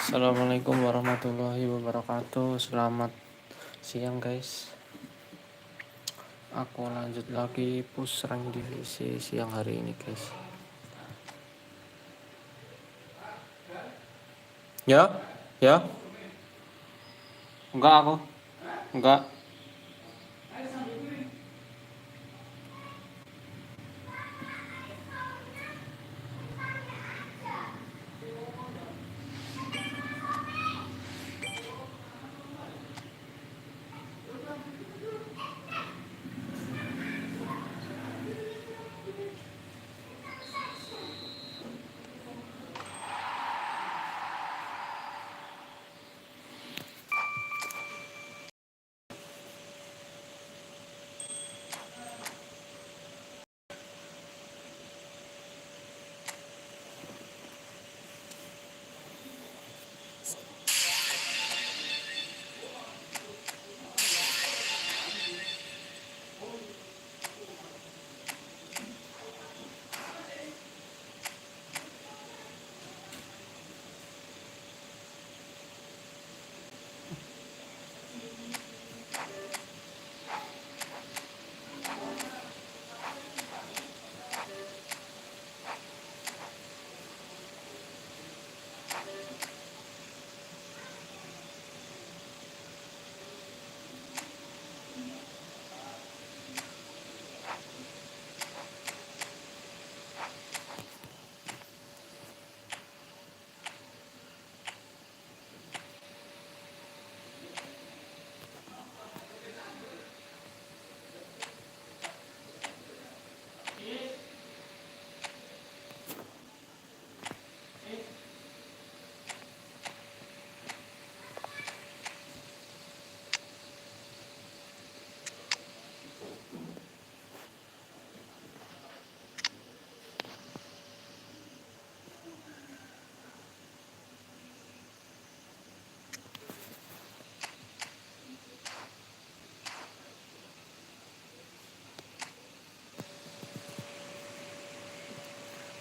Assalamualaikum warahmatullahi wabarakatuh. Selamat siang guys. Aku lanjut lagi push rank divisi siang hari ini guys. Ya, ya. Enggak aku. Enggak.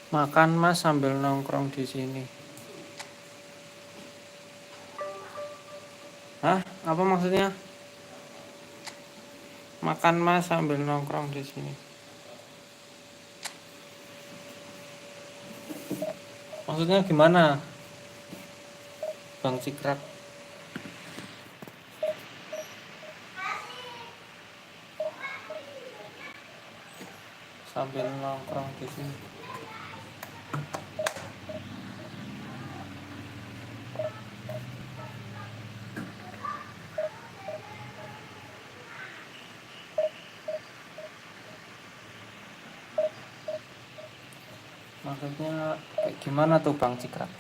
Makan Mas sambil nongkrong di sini. Hah? Apa maksudnya? Makan Mas sambil nongkrong di sini. Maksudnya gimana? Bang Cikrak. Sambil nongkrong di sini. Maksudnya kayak gimana tuh Bang Cikrak?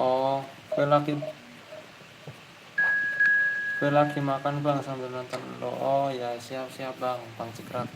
Oh, gue lagi makan Bang sambil nonton lo. Oh ya, siap-siap Bang Cikrak.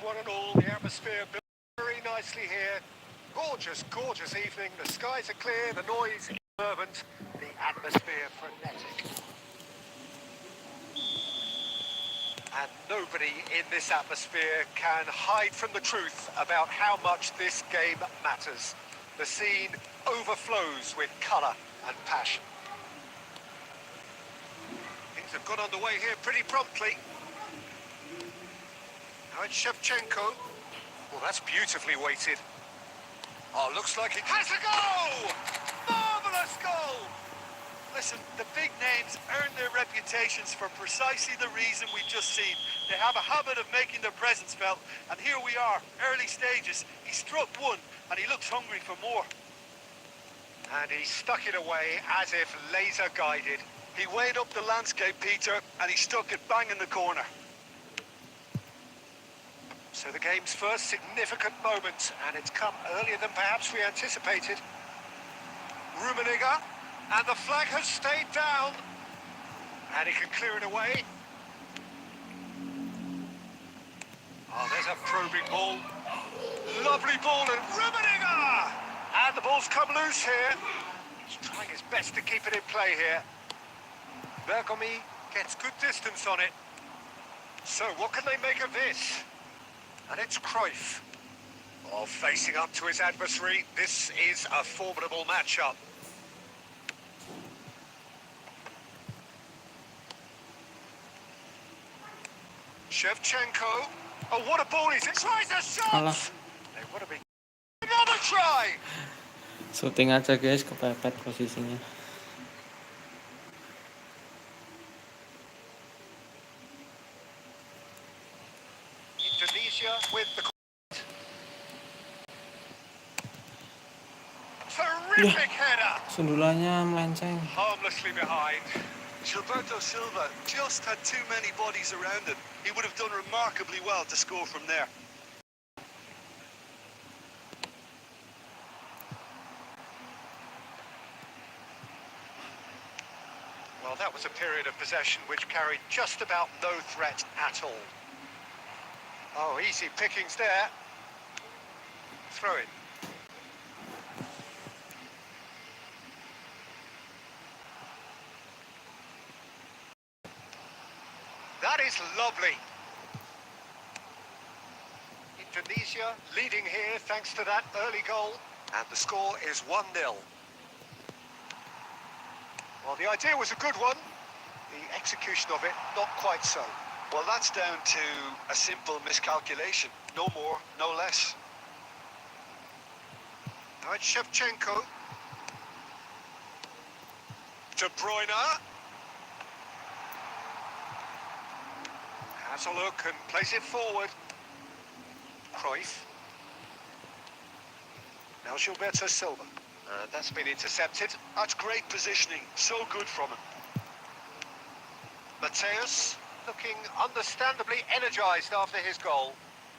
One and all, the atmosphere built very nicely here. Gorgeous, gorgeous evening. The skies are clear, the noise is fervent, the atmosphere frenetic. And nobody in this atmosphere can hide from the truth about how much this game matters. The scene overflows with colour and passion. Things have got underway here pretty promptly. Now it's Shevchenko. Well, that's beautifully weighted. Oh, looks like it has a goal! Marvellous goal! Listen, the big names earn their reputations for precisely the reason we've just seen. They have a habit of making their presence felt, and here we are, early stages. He struck one, and he looks hungry for more. And he stuck it away as if laser guided. He weighed up the landscape, Peter, and he stuck it bang in the corner. So the game's first significant moment, and it's come earlier than perhaps we anticipated. Rummenigge, and the flag has stayed down. And he can clear it away. Oh, there's a probing ball. Lovely ball, and Rummenigge! And the ball's come loose here. He's trying his best to keep it in play here. Bergomi gets good distance on it. So what can they make of this? And it's Cruyff. Oh, facing up to his adversary. This is a formidable matchup. Shevchenko. Oh, what a ball he's in. Tries a shot! Alah. They would have been... Another try! Syuting aja guys, kepepet posisinya. Indonesia with the... Terrific header! Sundulannya melenceng. Harmlessly behind. Gilberto Silva just had too many bodies around him. He would have done remarkably well to score from there. Well, that was a period of possession which carried just about no threat at all. Oh, easy pickings there. Throw it. That is lovely. Indonesia leading here thanks to that early goal. And the score is 1-0. Well, the idea was a good one. The execution of it, not quite so. Well, that's down to a simple miscalculation. No more, no less. Now it's Shevchenko. De Bruyne. Has a look and plays it forward. Cruyff. Now Gilberto Silva. That's been intercepted. That's great positioning. So good from him. Mateus looking understandably energised after his goal.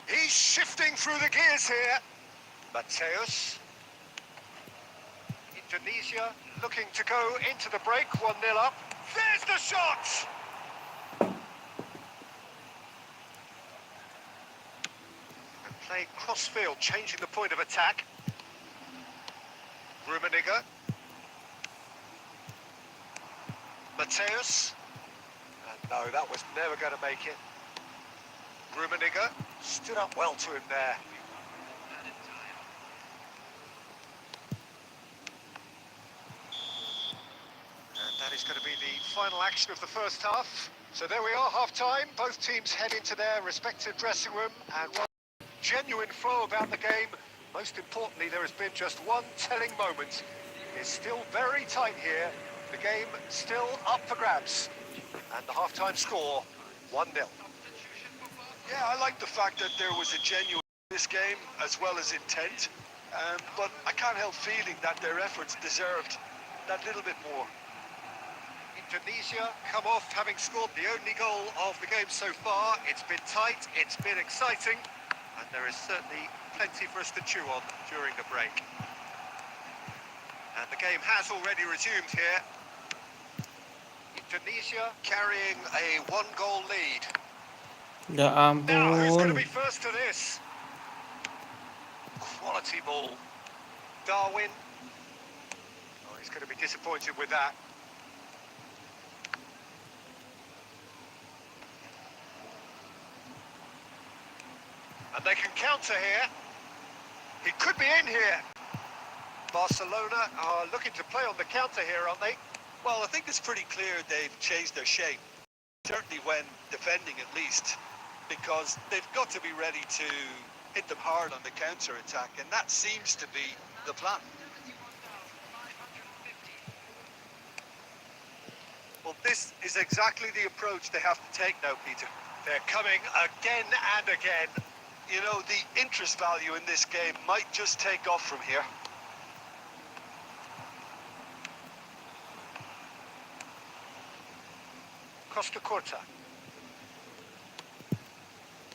He's shifting through the gears here. Mateus. Indonesia looking to go into the break, 1-0 up. There's the shot! And play cross-field, changing the point of attack. Rummenigge. Mateus. And no, that was never going to make it. Rummenigge stood up well to him there. And that is going to be the final action of the first half. So there we are, half-time. Both teams head into their respective dressing room. And one genuine flow about the game. Most importantly, there has been just one telling moment. It's still very tight here. The game still up for grabs. And the half-time score, 1-0. Yeah, I like the fact that there was a genuine in this game as well as intent. But I can't help feeling that their efforts deserved that little bit more. Indonesia come off having scored the only goal of the game so far. It's been tight, it's been exciting, and there is certainly plenty for us to chew on during the break. And the game has already resumed here. Indonesia carrying a one-goal lead. Ya Now, who's going to ampun. be first to this? Quality ball. Darwin. Oh, he's going to be disappointed with that. And they can counter here. He could be in here. Barcelona are looking to play on the counter here, aren't they? Well, I think it's pretty clear they've changed their shape. Certainly when defending, at least. because they've got to be ready to hit them hard on the counter-attack, and that seems to be the plan. Well, this is exactly the approach they have to take now, Peter. They're coming again and again. You know, the interest value in this game might just take off from here. Costa Curta.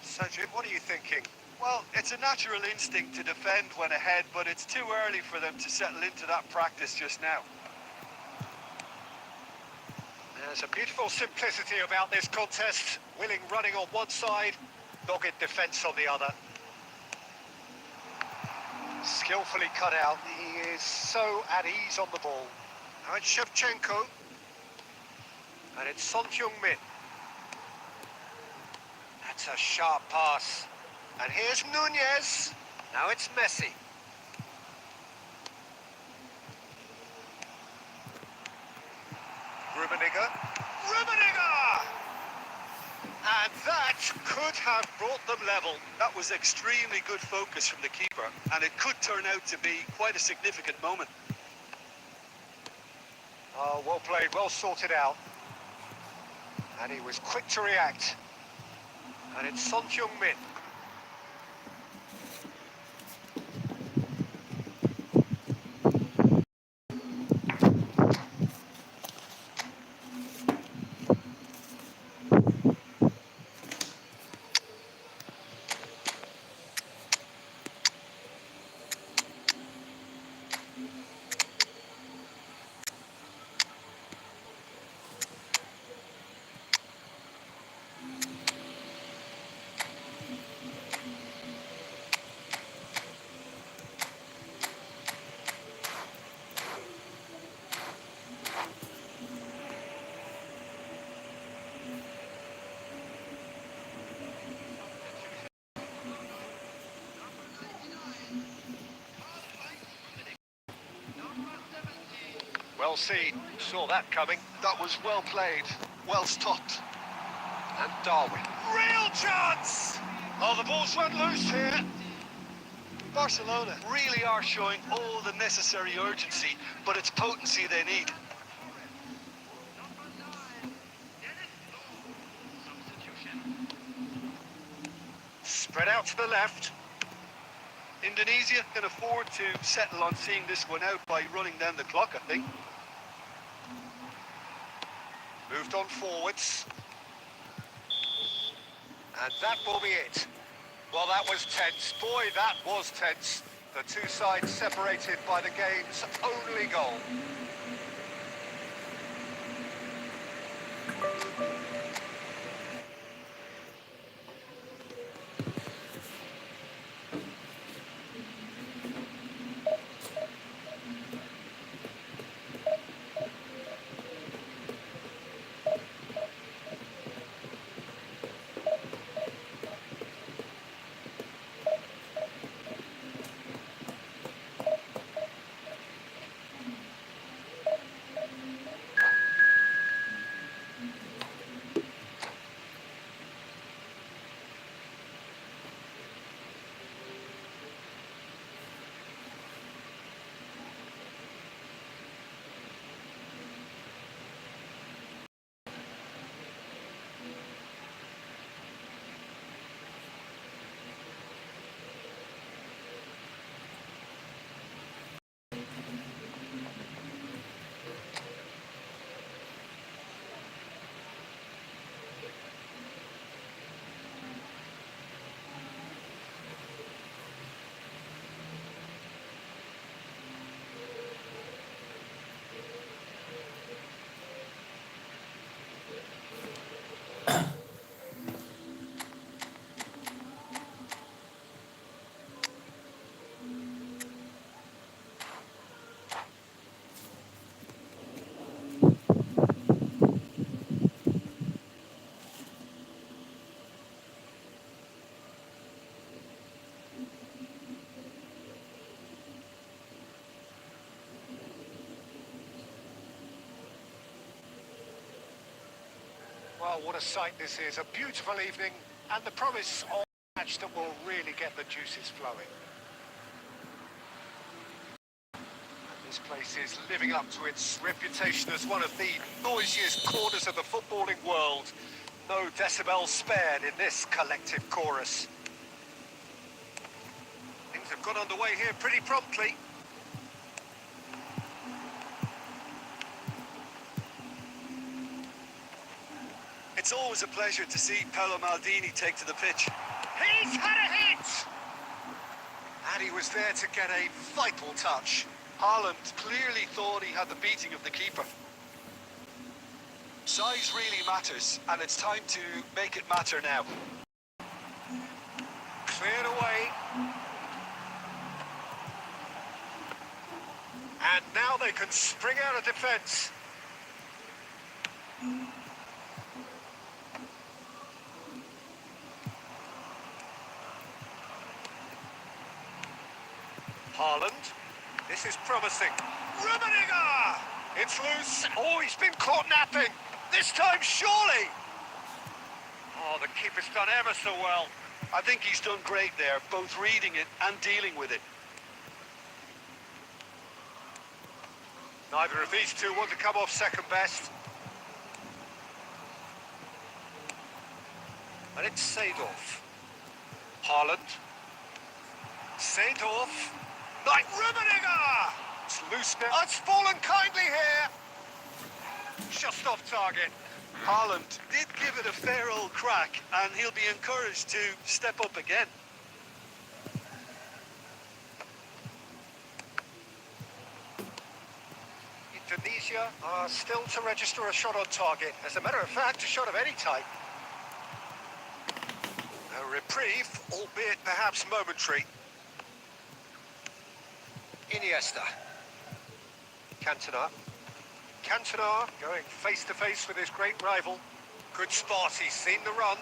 Sajid, what are you thinking? Well, it's a natural instinct to defend when ahead, but it's too early for them to settle into that practice just now. There's a beautiful simplicity about this contest. Willing running on one side, dogged defence on the other. Skillfully cut out. He is so at ease on the ball. Now it's Shevchenko. And it's Son Heung-min. That's a sharp pass. And here's Nunez. Now it's Messi. Rummenigge. Rummenigge! And that could have brought them level. That was extremely good focus from the keeper, and it could turn out to be quite a significant moment. Oh, well played, well sorted out. And he was quick to react. And it's Son Heung-min. Well seen, saw that coming. That was well played, well stopped. And Darwin. Real chance! Oh, the ball's run loose here. Barcelona really are showing all the necessary urgency, but it's potency they need. Spread out to the left. Indonesia can afford to settle on seeing this one out by running down the clock, I think. Moved on forwards. And that will be it. Well, that was tense. Boy, that was tense. The two sides separated by the game's only goal. Well, what a sight this is. A beautiful evening, and the promise of a match that will really get the juices flowing. This place is living up to its reputation as one of the noisiest corners of the footballing world. No decibels spared in this collective chorus. Things have got underway here pretty promptly. It's always a pleasure to see Paolo Maldini take to the pitch. He's had a hit! And he was there to get a vital touch. Haaland clearly thought he had the beating of the keeper. Size really matters, and it's time to make it matter now. Cleared away. And now they can spring out of defence. Haaland. This is promising. Rummenigge! It's loose. Oh, he's been caught napping. This time, surely. Oh, the keeper's done ever so well. I think he's done great there, both reading it and dealing with it. Neither of these two want to come off second best. And it's Seedorf. Haaland. Seedorf. Like Rummenigge! It's loose now. Oh, it's fallen kindly here. Just off target. Haaland did give it a fair old crack, and he'll be encouraged to step up again. Indonesia are still to register a shot on target. As a matter of fact, a shot of any type. A reprieve, albeit perhaps momentary. Iniesta. Cantona. Cantona going face to face with his great rival. Good spot, he's seen the run.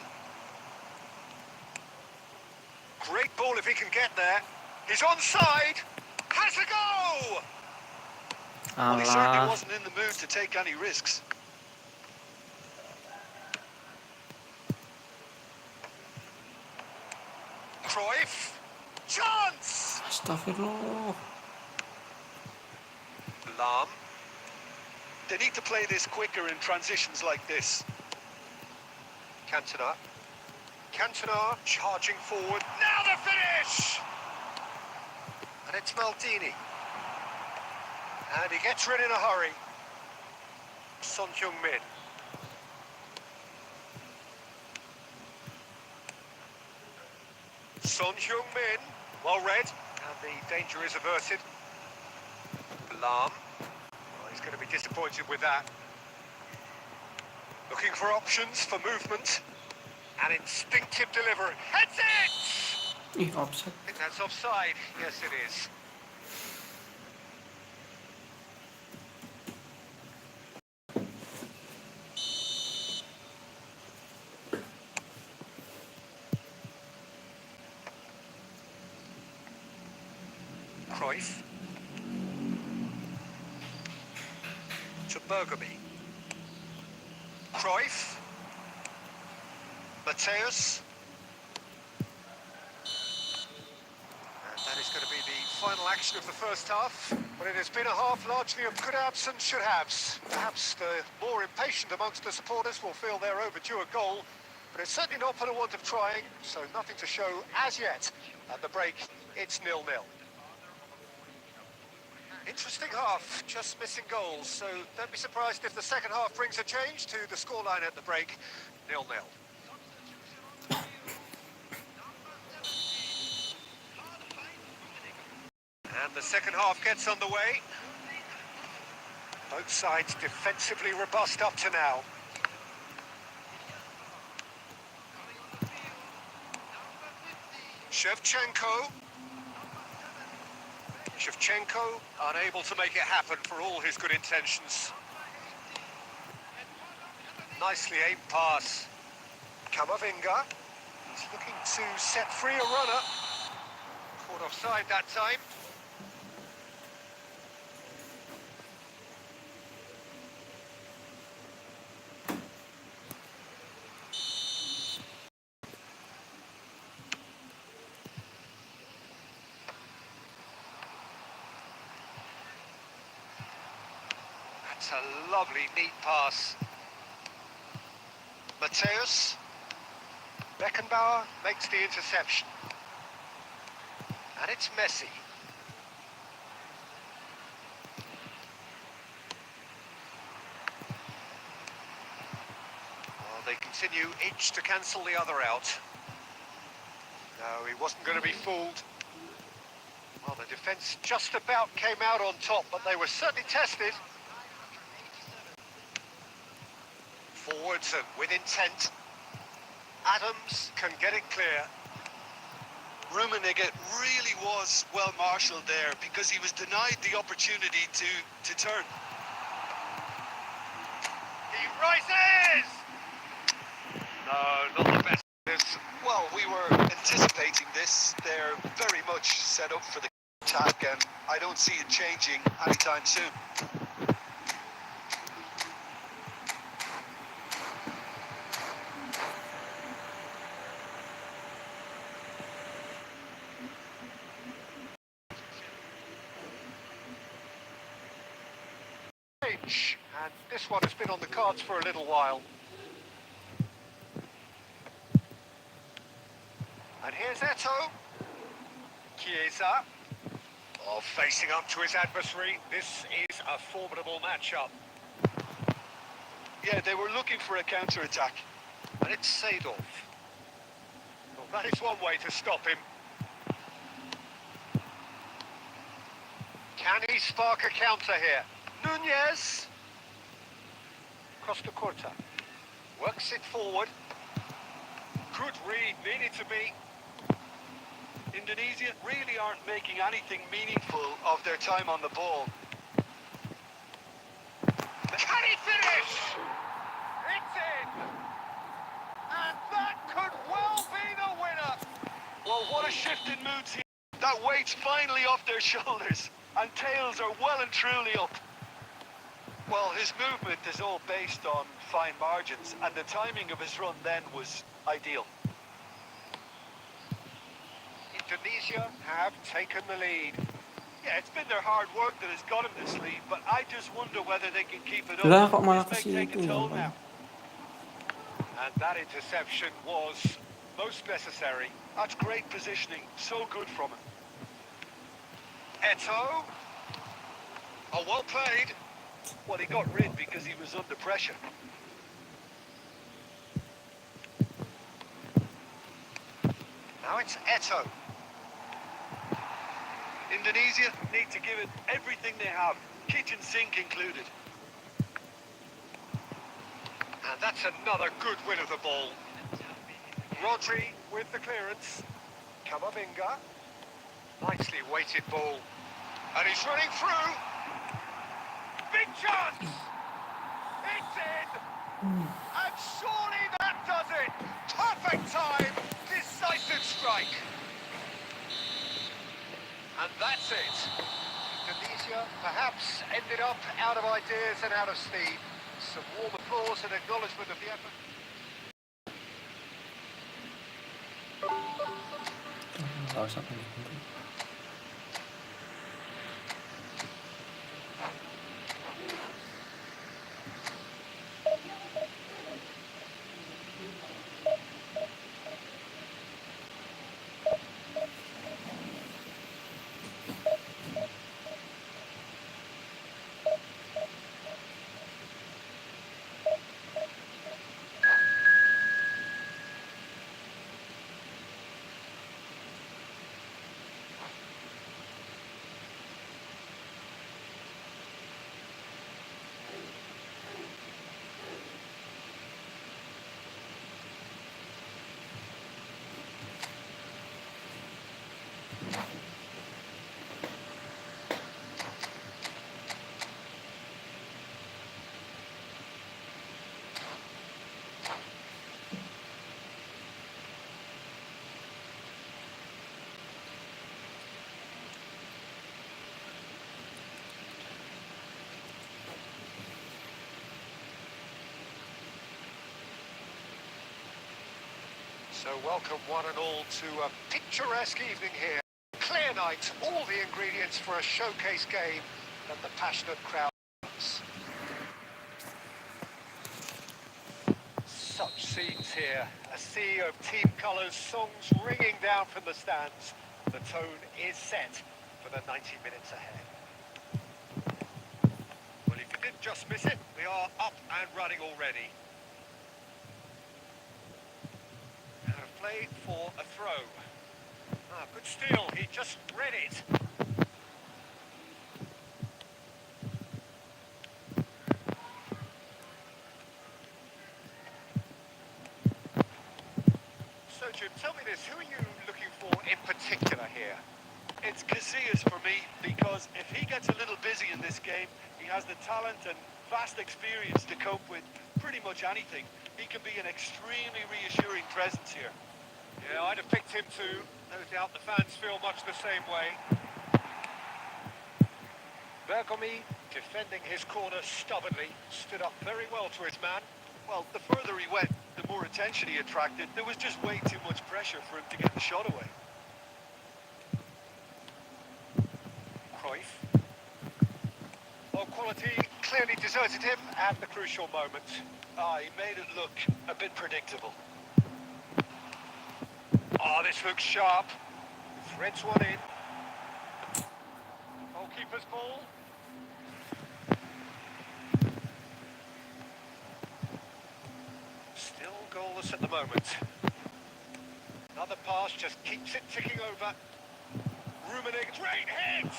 Great ball if he can get there. He's onside. Has a go! Well, he certainly Alah. wasn't in the mood to take any risks. Cruyff. Chance! Astagfirullah. Lahm. They need to play this quicker in transitions like this. Cantona. Cantona charging forward. Now the finish! And it's Maldini. And he gets rid in a hurry. Son Heung-min. Son Heung-min, well read, and the danger is averted. Lahm. Well, he's going to be disappointed with that. Looking for options for movement. An instinctive delivery. Heads it! Ih, offset. I think that's offside. Yes, it is. Cruyff. To Bergamy. Cruyff. Mateus. And that is going to be the final action of the first half. But it has been a half largely of could haves and should haves. Perhaps the more impatient amongst the supporters will feel they're overdue a goal. But it's certainly not for the want of trying, so nothing to show as yet. At the break, it's 0-0. Interesting half, just missing goals, so don't be surprised if the second half brings a change to the scoreline at the break, 0-0. And the second half gets underway. Both sides defensively robust up to now. Shevchenko. Shevchenko unable to make it happen for all his good intentions. Nicely aimed pass. Camavinga. He's looking to set free a runner. Caught offside that time. That's a lovely, neat pass. Mateus. Beckenbauer makes the interception. And it's Messi. Well, they continue each to cancel the other out. No, he wasn't going to be fooled. Well, the defence just about came out on top, but they were certainly tested. Forwards and with intent. Adams can get it clear. Rummenigge really was well marshalled there because he was denied the opportunity to turn. He rises! No, not the best. Well, we were anticipating this. They're very much set up for the attack, and I don't see it changing anytime soon. And this one has been on the cards for a little while. And here's Eto'o. Chiesa. Oh, facing up to his adversary. This is a formidable matchup. Yeah, they were looking for a counter-attack. And it's Seedorf. Well, that is one way to stop him. Can he spark a counter here? Nunez. Costa Corta. Works it forward. Good read, needed to be. Indonesia really aren't making anything meaningful of their time on the ball. Can he finish? It's in! And that could well be the winner! Well, what a shift in moods here. That weight's finally off their shoulders, and tails are well and truly up. Well, his movement is all based on fine margins, and the timing of his run then was ideal. Indonesia have taken the lead. Yeah, it's been their hard work that has got them this lead, but I just wonder whether they can keep it up. Lah kok malah This ke may take situ a ya, toll Bang? now. And that interception was most necessary. That's great positioning. So good from him. Eto'o. Oh, well played. Well, he got rid because he was under pressure. Now it's Eto'o. Indonesia need to give it everything they have, kitchen sink included. And that's another good win of the ball. Rodri with the clearance. Camavinga. Nicely weighted ball. And he's running through. Big chance! It's in! And surely that does it! Perfect time! Decisive strike! And that's it. Indonesia perhaps ended up out of ideas and out of steam. Some warm applause and acknowledgement of the effort. Nggak usah penting-penting. So welcome one and all to a picturesque evening here. Clear night, all the ingredients for a showcase game that the passionate crowd loves. scenes here. A sea of team colours, songs ringing down from the stands. The tone is set for the 90 minutes ahead. Well, if you did just miss it, we are up and running already. Out of play for a throw. Ah, good steal, he just read it. So, Jim, tell me this, who are you looking for in particular here? It's Casillas for me, because if he gets a little busy in this game, he has the talent and vast experience to cope with pretty much anything. He can be an extremely reassuring presence here. Yeah, I'd have picked him too. No doubt the fans feel much the same way. Bergomi, defending his corner stubbornly, stood up very well to his man. Well, the further he went, the more attention he attracted. There was just way too much pressure for him to get the shot away. Cruyff. Low quality clearly deserted him at the crucial moment. He made it look a bit predictable. Oh, this looks sharp. Threads one in. Goalkeeper's ball. Still goalless at the moment. Another pass just keeps it ticking over. Ruminating. Great hit!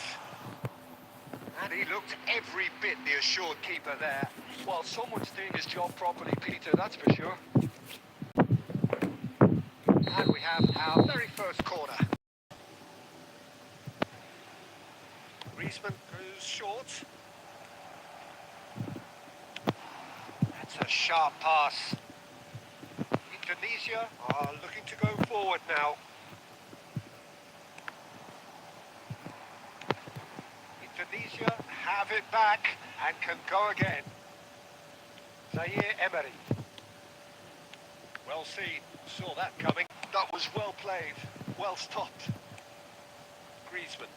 And he looked every bit the assured keeper there. Well, someone's doing his job properly, Peter, that's for sure. And we have our very first corner. Griezmann goes short. That's a sharp pass. Indonesia are looking to go forward now. Indonesia have it back and can go again. Zaire Emery. Well seen, saw that coming. That was well played, well stopped. Griezmann.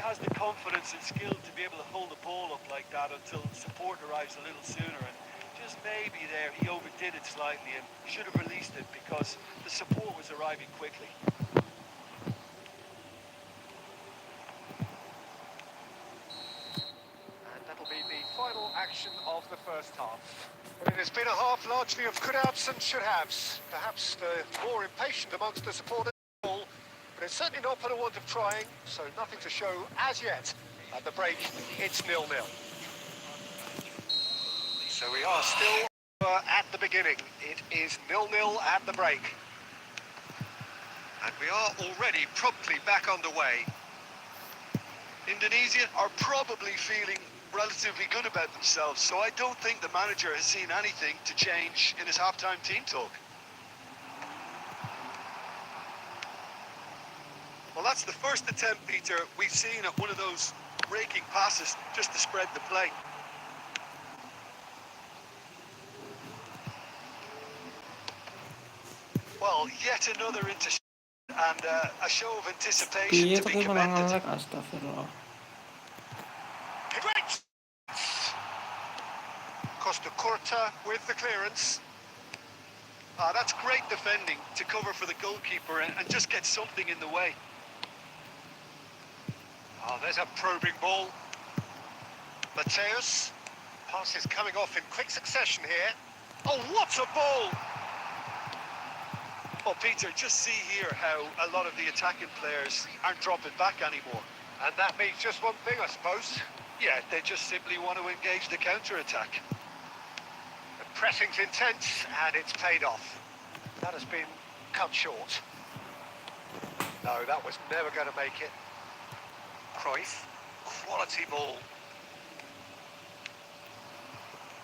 Has the confidence and skill to be able to hold the ball up like that until support arrives a little sooner, and just maybe there he overdid it slightly and should have released it because the support was arriving quickly. And that'll be the final action of the first half. It has been a half largely of could-outs and should-haves. Perhaps the more impatient amongst the supporters. But it's certainly not for the want of trying, so nothing to show as yet. At the break, it's 0-0. So we are still at the beginning. It is 0-0 at the break. And we are already promptly back underway. Indonesia are probably feeling relatively good about themselves, so I don't think the manager has seen anything to change in his half-time team talk. Well, that's the first attempt, Peter, we've seen at one of those raking passes just to spread the play. Well, yet another interception and a show of anticipation Piye to be tapi malah commended. ngelek, astagfirullah. Great! Costa Curta with the clearance. That's great defending to cover for the goalkeeper and just get something in the way. Oh, there's a probing ball. Mateus. Pass is coming off in quick succession here. Oh, what a ball! Well, Peter, just see here how a lot of the attacking players aren't dropping back anymore. And that means just one thing, I suppose. Yeah, they just simply want to engage the counter-attack. pressing's intense and it's paid off. That has been cut short. No, that was never going to make it. Cruyff, quality ball.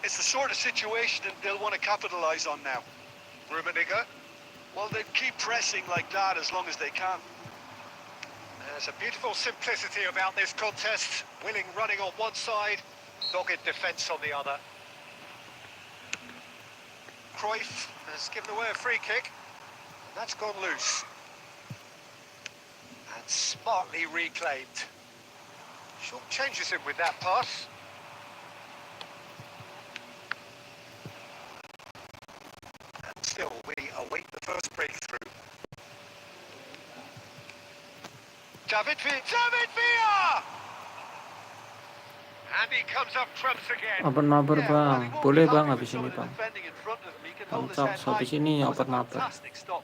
It's the sort of situation that they'll want to capitalise on now. Rummenigge. Well, they keep pressing like that as long as they can. There's a beautiful simplicity about this contest. Willing running on one side, dogged defence on the other. Cruyff has given away a free kick. That's gone loose. And smartly reclaimed. Short changes him with that pass. And still we await the first breakthrough. David Villa! And he comes up trumps again. Open Mabar Yeah, well, bang, he won't be boleh bang happy with habis some ini of the bang. defending in front of him. He can Bang hold his head Cox high. habis ini That was a open Mabar. fantastic stop.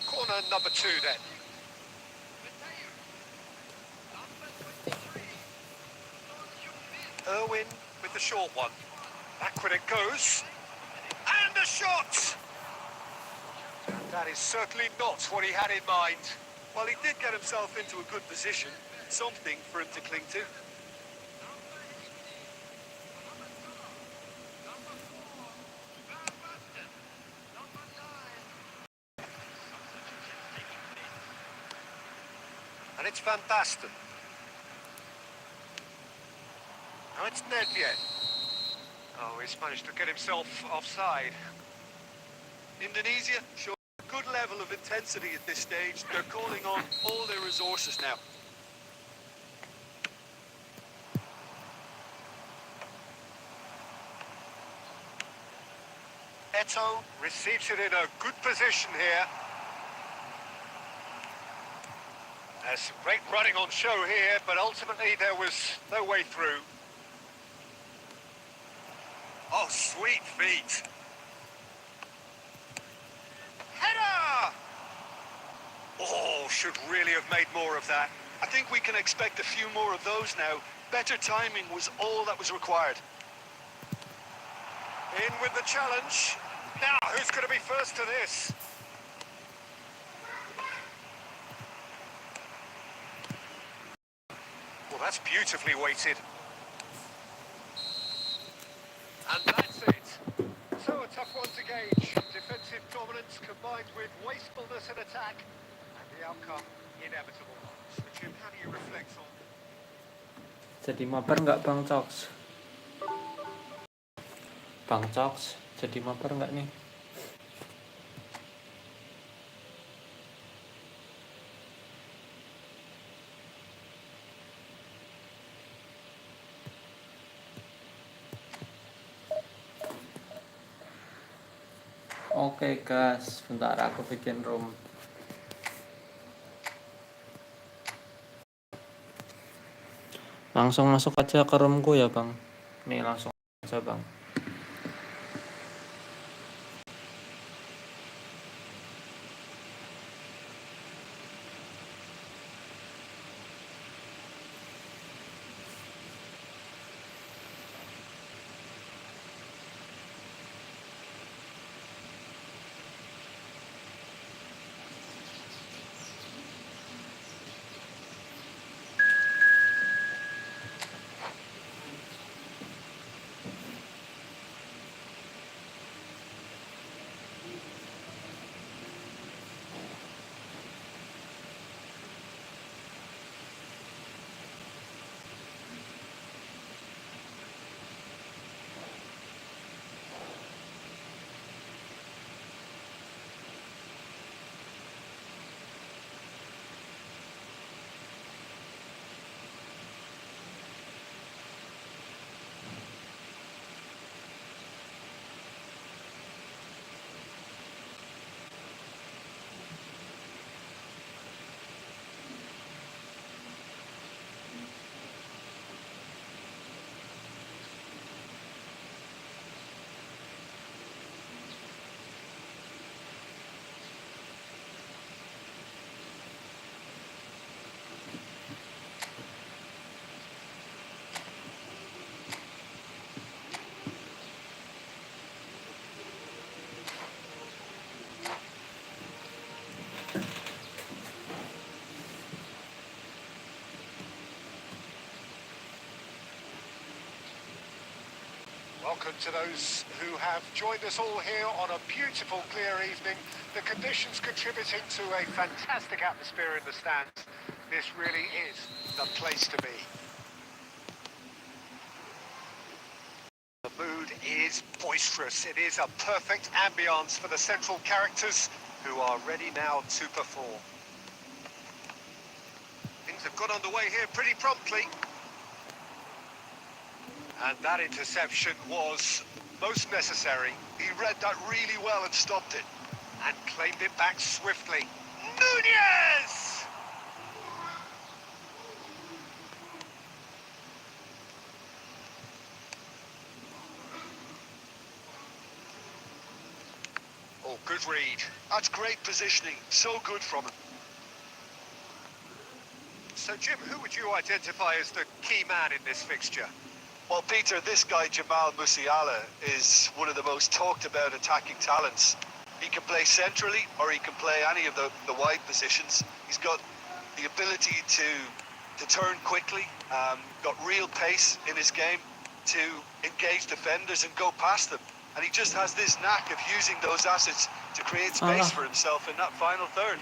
Corner number 2 then. Irwin with the short one. Backward it goes. And a shot! And that is certainly not what he had in mind. Well, he did get himself into a good position. Something for him to cling to. And it's Van Basten. Now it's Nedved. Oh, he's managed to get himself offside. Indonesia showing a good level of intensity at this stage. They're calling on all their resources now. Eto receives it in a good position here. There's some great running on show here, but ultimately there was no way through. Oh, sweet feet. Header! Oh, should really have made more of that. I think we can expect a few more of those now. Better timing was all that was required. In with the challenge. Now, who's going to be first to this? Well, that's beautifully weighted. And that's it. So a tough one to gauge. Defensive dominance combined with wastefulness in attack. And the outcome inevitable. So, Jim, how do you reflect on? Jadi Mabar nggak Bang Cox? Bang Cox, jadi Mabar nggak nih? Oke guys, bentar aku bikin room. Langsung masuk aja ke roomku ya bang. Nih langsung aja bang. welcome to those who have joined us all here on a beautiful, clear evening. The conditions contributing to a fantastic atmosphere in the stands. This really is the place to be. The mood is boisterous. It is a perfect ambience for the central characters who are ready now to perform. Things have got underway here pretty promptly. And that interception was most necessary. He read that really well and stopped it. And claimed it back swiftly. Nunez! Oh, good read. That's great positioning. So good from him. So, Jim, who would you identify as the key man in this fixture? Well, Peter, this guy, Jamal Musiala, is one of the most talked about attacking talents. He can play centrally or he can play any of the wide positions. He's got the ability to turn quickly, got real pace in his game to engage defenders and go past them. And he just has this knack of using those assets to create space for himself in that final third.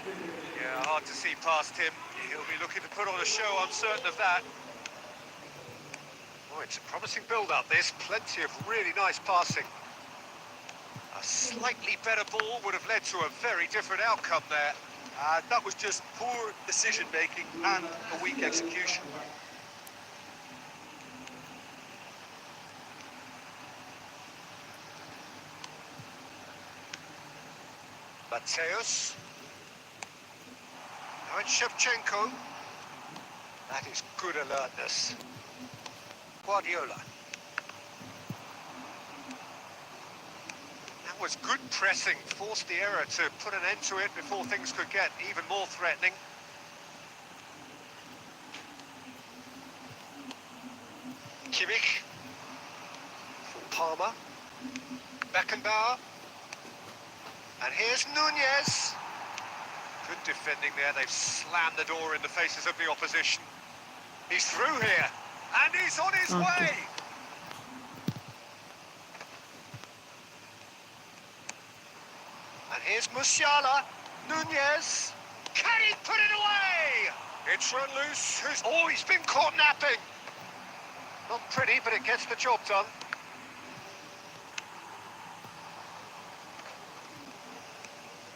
Yeah, hard to see past him. He'll be looking to put on a show, I'm certain of that. Oh, it's a promising build-up, this. Plenty of really nice passing. A slightly better ball would have led to a very different outcome there. That was just poor decision-making and a weak execution. Mateus. Now it's Shevchenko. That is good alertness. Guardiola. That was good pressing, forced the error to put an end to it before things could get even more threatening. Kimmich. For Palmer. Beckenbauer. And here's Nunez. Good defending there. They've slammed the door in the faces of the opposition. He's through here. And he's on his way. And here's Musiala. Nunez. Can he put it away? It's run loose. Oh, he's been caught napping. Not pretty, but it gets the job done.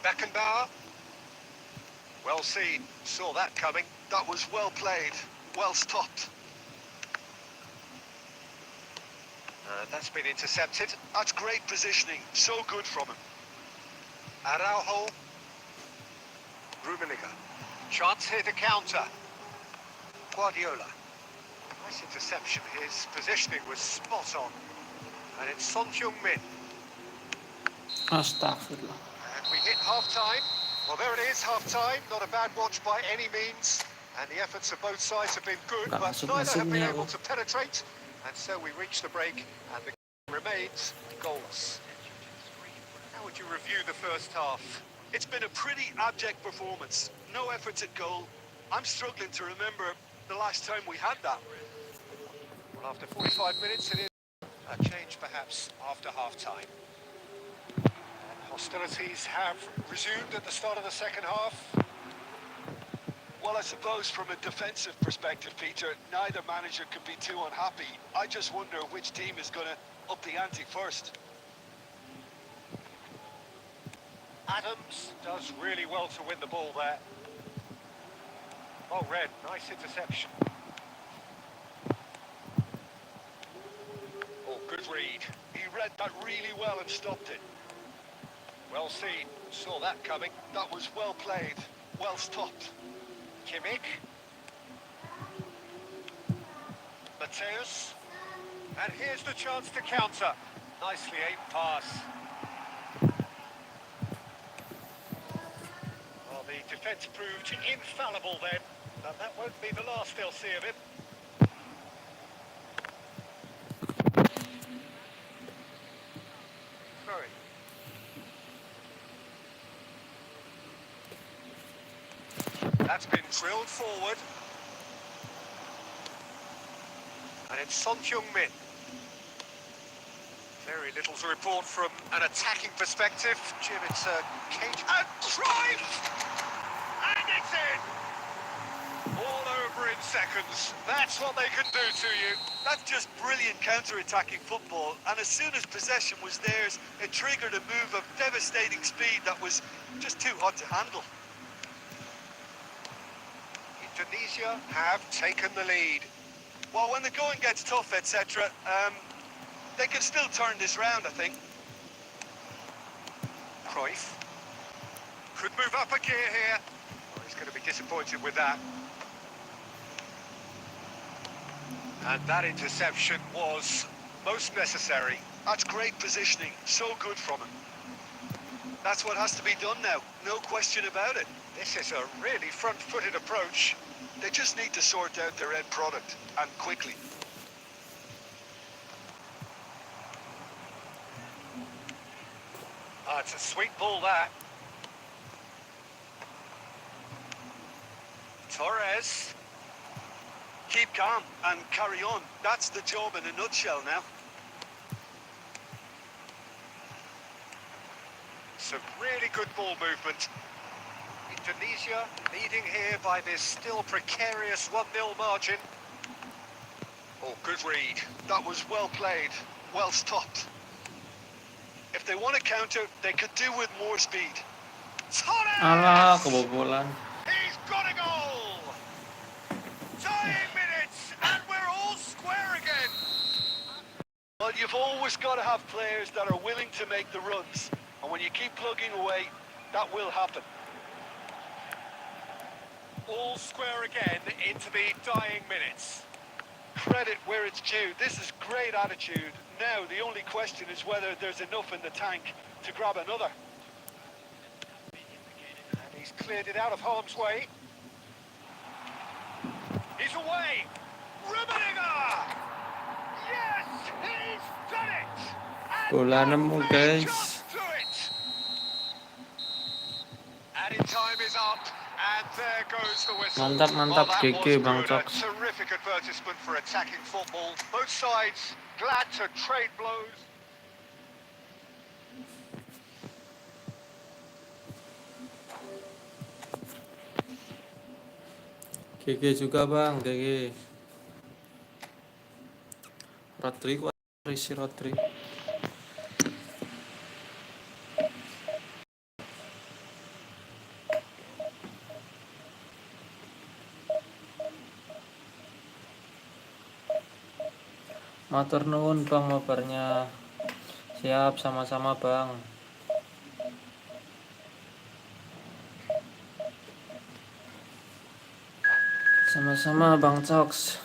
Beckenbauer. Well seen. Saw that coming. That was well played, well stopped. That's been intercepted. That's great positioning. So good from him. Araujo. Rummenigge. Chance here to counter. Guardiola. Nice interception. His positioning was spot on. And it's Son Heung-min. Astagfirullah. And we hit half-time. Well, there it is, half-time. Not a bad watch by any means. And the efforts of both sides have been good, but neither have been able to penetrate. And so we reach the break, and the game remains goalless. How would you review the first half? It's been a pretty abject performance. No efforts at goal. I'm struggling to remember the last time we had that. Well, after 45 minutes, it is a change perhaps after half-time. Hostilities have resumed at the start of the second half. Well, I suppose from a defensive perspective, Peter, neither manager can be too unhappy. I just wonder which team is going to up the ante first. Adams does really well to win the ball there. Oh, Red, nice interception. Oh, good read. He read that really well and stopped it. Well seen. Saw that coming. That was well played, well stopped. Kimmich. Mateus. And here's the chance to counter. Nicely aimed pass. Well, the defence proved infallible then, but that won't be the last they'll see of him. Throwing. That's been drilled forward. And it's Son Heung-min. Very little to report from an attacking perspective. Jim, it's a cage. And Cruyff! And it's in! All over in seconds. That's what they can do to you. That's just brilliant counter-attacking football, and as soon as possession was theirs, it triggered a move of devastating speed that was just too hot to handle. Indonesia have taken the lead. Well, when the going gets tough, etc., they can still turn this round, I think. Cruyff could move up a gear here. Oh, he's going to be disappointed with that. And that interception was most necessary. That's great positioning, so good from him. That's what has to be done now, no question about it. This is a really front-footed approach. They just need to sort out their end product, and quickly. It's a sweet ball, that. Torres. Keep calm and carry on. That's the job in a nutshell now. Some really good ball movement. Indonesia leading here by this still precarious 1-0 margin. Oh, good read. That was well played, well stopped. If they want to counter, they could do with more speed. Torres! Alah, kebobolan. He's got a goal! Dying minutes, and we're all square again. Well, you've always got to have players that are willing to make the runs. And when you keep plugging away, that will happen. All square again into the dying minutes. Credit where it's due. This is great attitude. Now, the only question is whether there's enough in the tank to grab another. And he's cleared it out of harm's way. He's away. Rummenigge! Yes, he's done it! And Bola nemu, they guys. just do it! Added time is up. And there goes the whistle. Mantap, mantap, Well, that GG, was Bang good. A Cox. terrific advertisement for attacking football. Both sides glad to trade blows. GG juga bang, GG. Rodri, si Rodri. Matur nuwun bang mabarnya. Siap, sama-sama bang. Sama-sama bang Cox.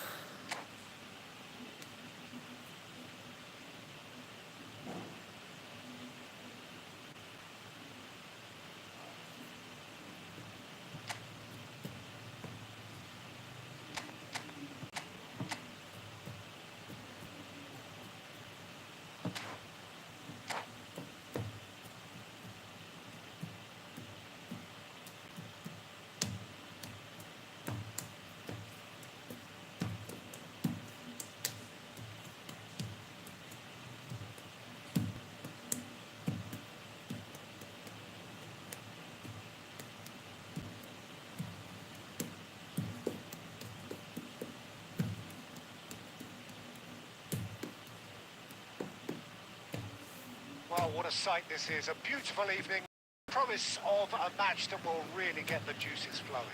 Well, what a sight this is. A beautiful evening. Promise of a match that will really get the juices flowing.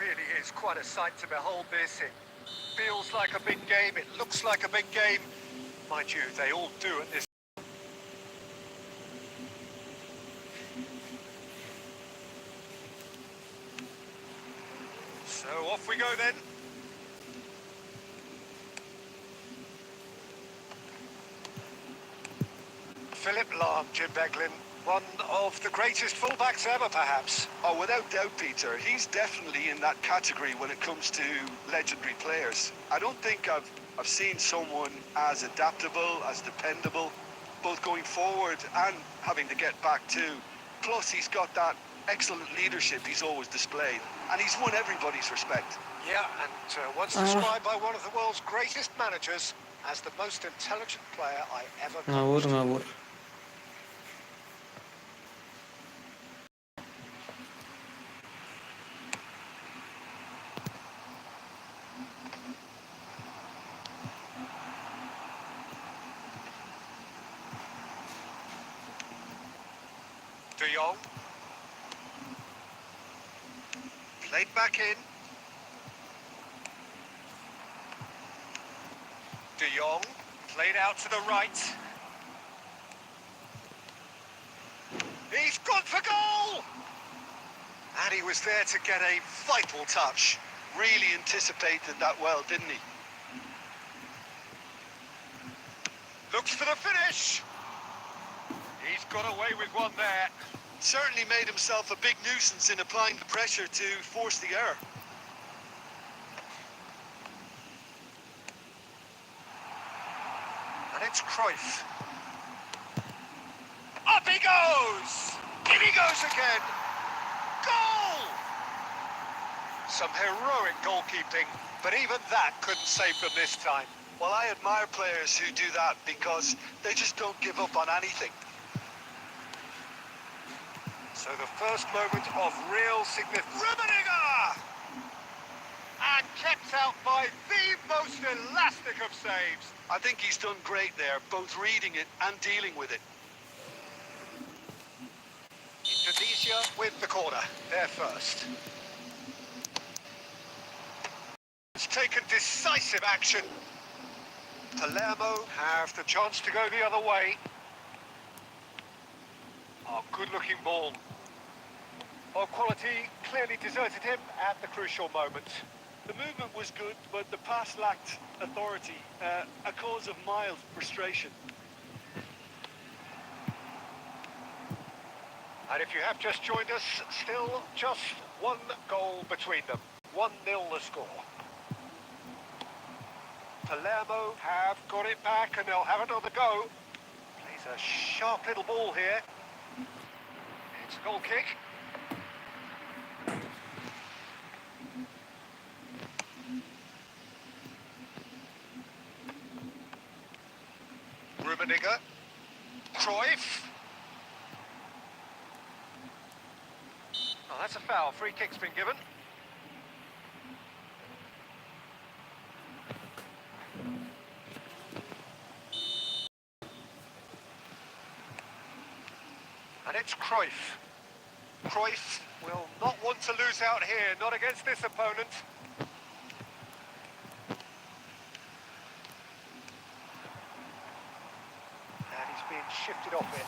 Really is quite a sight to behold this. It feels like a big game. It looks like a big game. Mind you, they all do at this. So off we go then. Philip Lahm, Jim Beglin, one of the greatest fullbacks ever, perhaps. Oh, without doubt, Peter, he's definitely in that category when it comes to legendary players. I don't think I've seen someone as adaptable, as dependable, both going forward and having to get back too. Plus, he's got that excellent leadership he's always displayed, and he's won everybody's respect. Yeah, and once described by one of the world's greatest managers as the most intelligent player I ever Ngawur, coached. ngawur. De Jong. Played back in. De Jong. Played out to the right. He's gone for goal! And he was there to get a vital touch. Really anticipated that well, didn't he? Looks for the finish. He's got away with one there. Certainly made himself a big nuisance in applying the pressure to force the error. And it's Cruyff. Up he goes! In he goes again! Goal! Some heroic goalkeeping, but even that couldn't save them this time. Well, I admire players who do that because they just don't give up on anything. So the first moment of real significance. Rummenigge! And kept out by the most elastic of saves. I think he's done great there, both reading it and dealing with it. Indonesia with the corner. They're first. It's taken decisive action. Palermo have the chance to go the other way. Oh, good-looking ball. Oh, quality clearly deserted him at the crucial moment. The movement was good, but the pass lacked authority, a cause of mild frustration. And if you have just joined us, still just one goal between them. 1-0 the score. Palermo have got it back and they'll have another go. Plays a sharp little ball here. It's a goal kick. Rummenigge. Cruyff. Oh, that's a foul. Free kick's been given. And it's Cruyff. Cruyff will not want to lose out here, not against this opponent. And he's being shifted off it.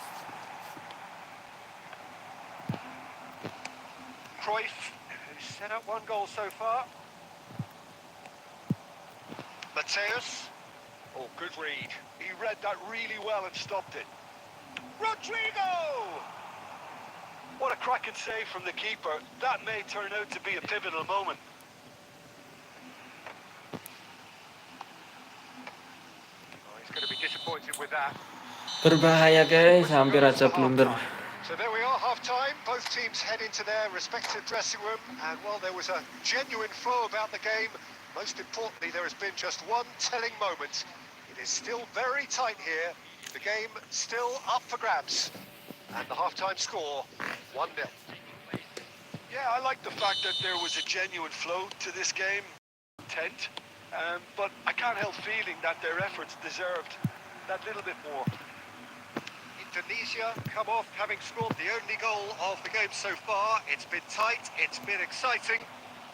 Cruyff, who's set up one goal so far. Mateus. Oh, good read. He read that really well and stopped it. Rodrigo! What a cracking save from the keeper. That may turn out to be a pivotal moment. Oh, he's going to be disappointed with that. Berbahaya guys, hampir aja blunder. So there we are, half-time. Both teams head into their respective dressing room. And while there was a genuine flow about the game, most importantly, there has been just one telling moment. It is still very tight here. The game still up for grabs. And the half-time score, 1-0. Yeah, I like the fact that there was a genuine flow to this game. Intent. But I can't help feeling that their efforts deserved that little bit more. Indonesia come off having scored the only goal of the game so far. It's been tight, it's been exciting,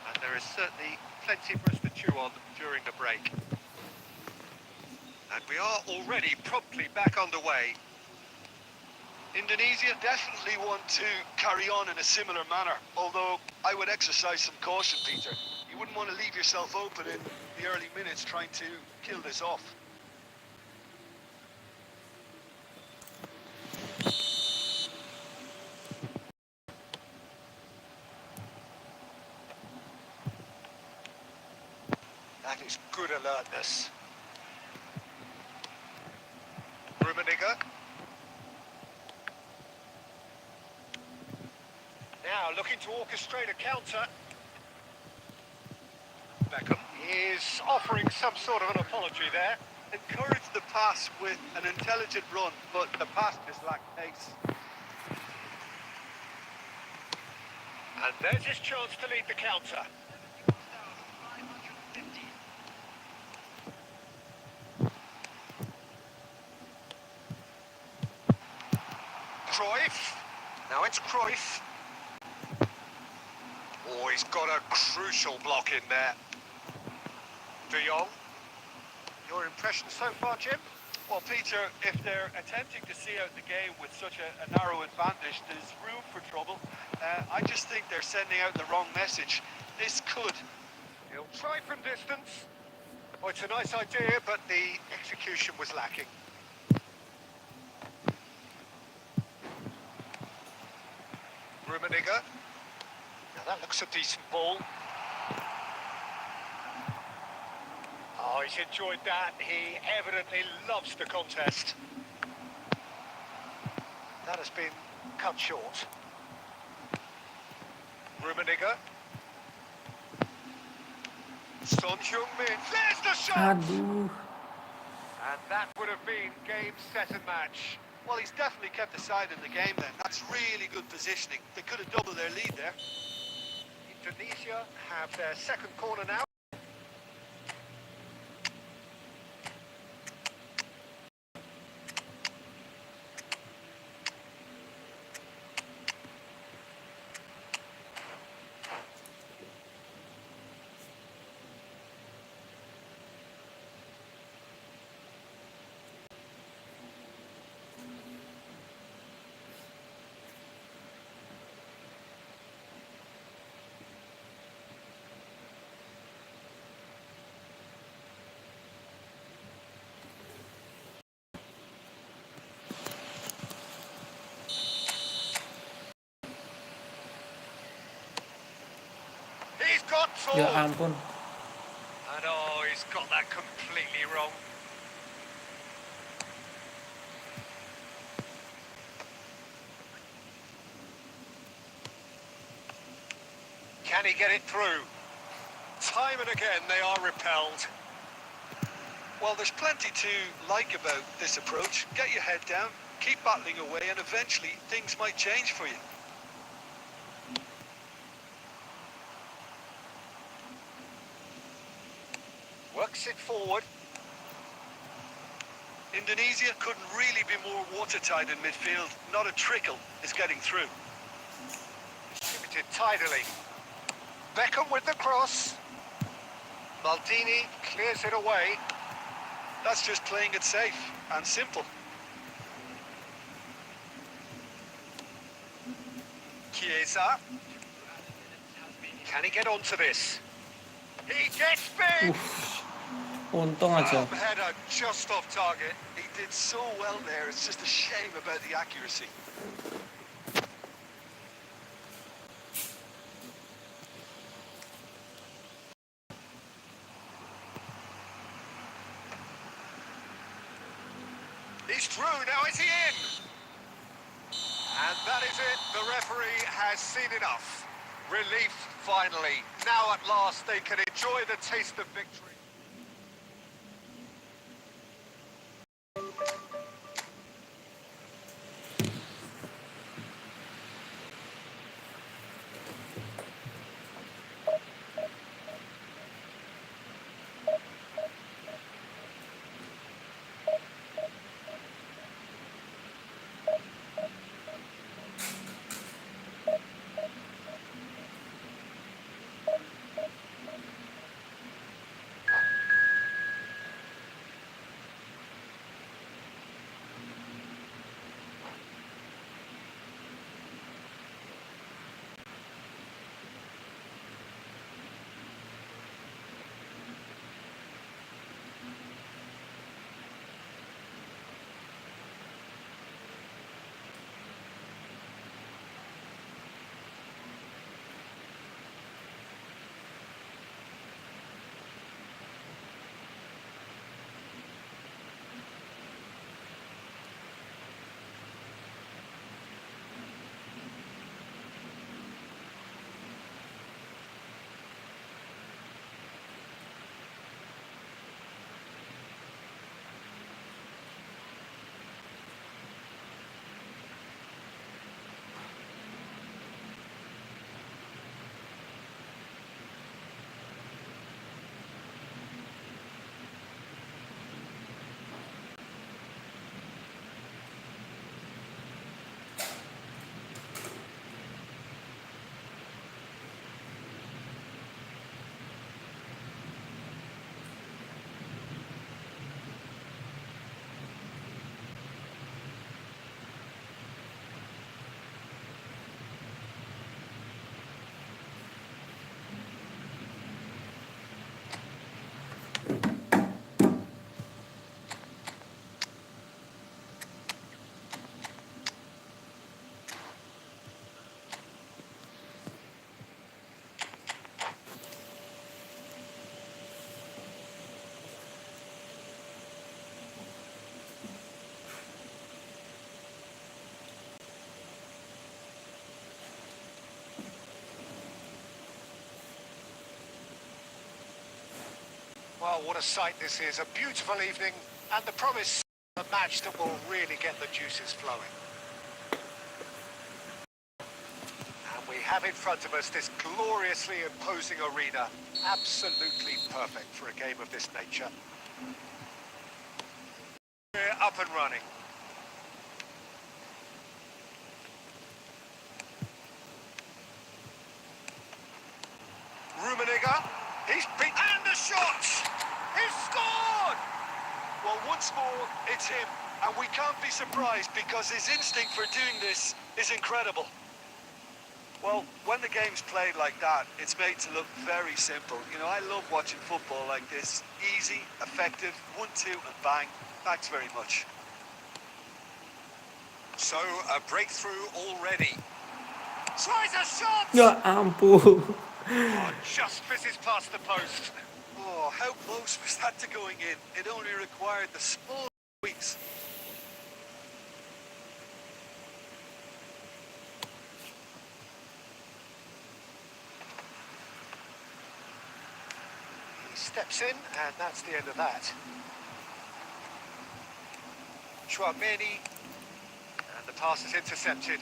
and there is certainly plenty for us to chew on during the break. And we are already promptly back underway. Indonesia definitely want to carry on in a similar manner, although I would exercise some caution, Peter. You wouldn't want to leave yourself open in the early minutes trying to kill this off. That is good alertness. Rummenigge. Now looking to orchestrate a counter. Beckham is offering some sort of an apology there. Encourage the pass with an intelligent run, but the pass just lacked pace. And there's his chance to lead the counter. Cruyff. Now it's Cruyff. Oh, he's got a crucial block in there. De Jong. Your impression so far, Jim? Well, Peter, if they're attempting to see out the game with such a narrow advantage, there's room for trouble. I just think they're sending out the wrong message. This could. He'll try from distance. Oh, it's a nice idea, but the execution was lacking. Rummenigge. Now that looks a decent ball. Oh, he's enjoyed that. He evidently loves the contest. That has been cut short. Rummenigge. Son Heung-min. There's the shot! Aduh. And that would have been game, set and match. Well, he's definitely kept the side in the game then. That's really good positioning. They could have doubled their lead there. Indonesia have their second corner now. He's got Ya forward. ampun. And oh, he's got that completely wrong. Can he get it through? Time and again they are repelled. Well, there's plenty to like about this approach. Get your head down, keep battling away, and eventually things might change for you. Works it forward. Indonesia couldn't really be more watertight in midfield. Not a trickle is getting through. Distributed tidily. Beckham with the cross. Maldini clears it away. That's just playing it safe and simple. Chiesa. Can he get onto this? He gets big! Untung aja. Header just off target. He did so well there. It's just a shame about the accuracy. He's through, now is he in? And that is it, the referee has seen enough. Relief, finally. Now at last they can enjoy the taste of victory. Well, what a sight this is. A beautiful evening and the promise of a match that will really get the juices flowing. And we have in front of us this gloriously imposing arena. Absolutely perfect for a game of this nature. We're up and running. Rummenigge, he's beat, and the shot! He's scored! Well, once more, it's him. And we can't be surprised because his instinct for doing this is incredible. Well, when the game's played like that, it's made to look very simple. You know, I love watching football like this. Easy, effective, 1-2 and bang. Thanks very much. So, a breakthrough already. Tries a shot! Ya ampun. Oh, just misses past the post. Oh, how close was that to going in? It only required the small tweaks. He steps in, and that's the end of that. Chouameni, and the pass is intercepted.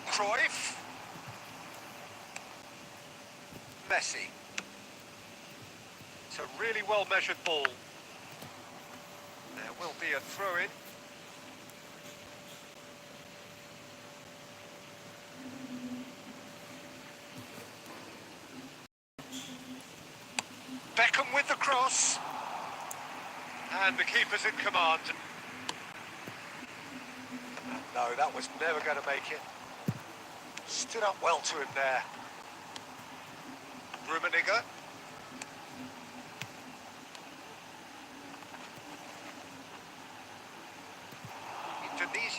Cruyff. Messi. It's a really well-measured ball. There will be a throw-in. Beckham with the cross. And the keeper's in command. No, that was never going to make it. Stood up well to him there. Rummenigge.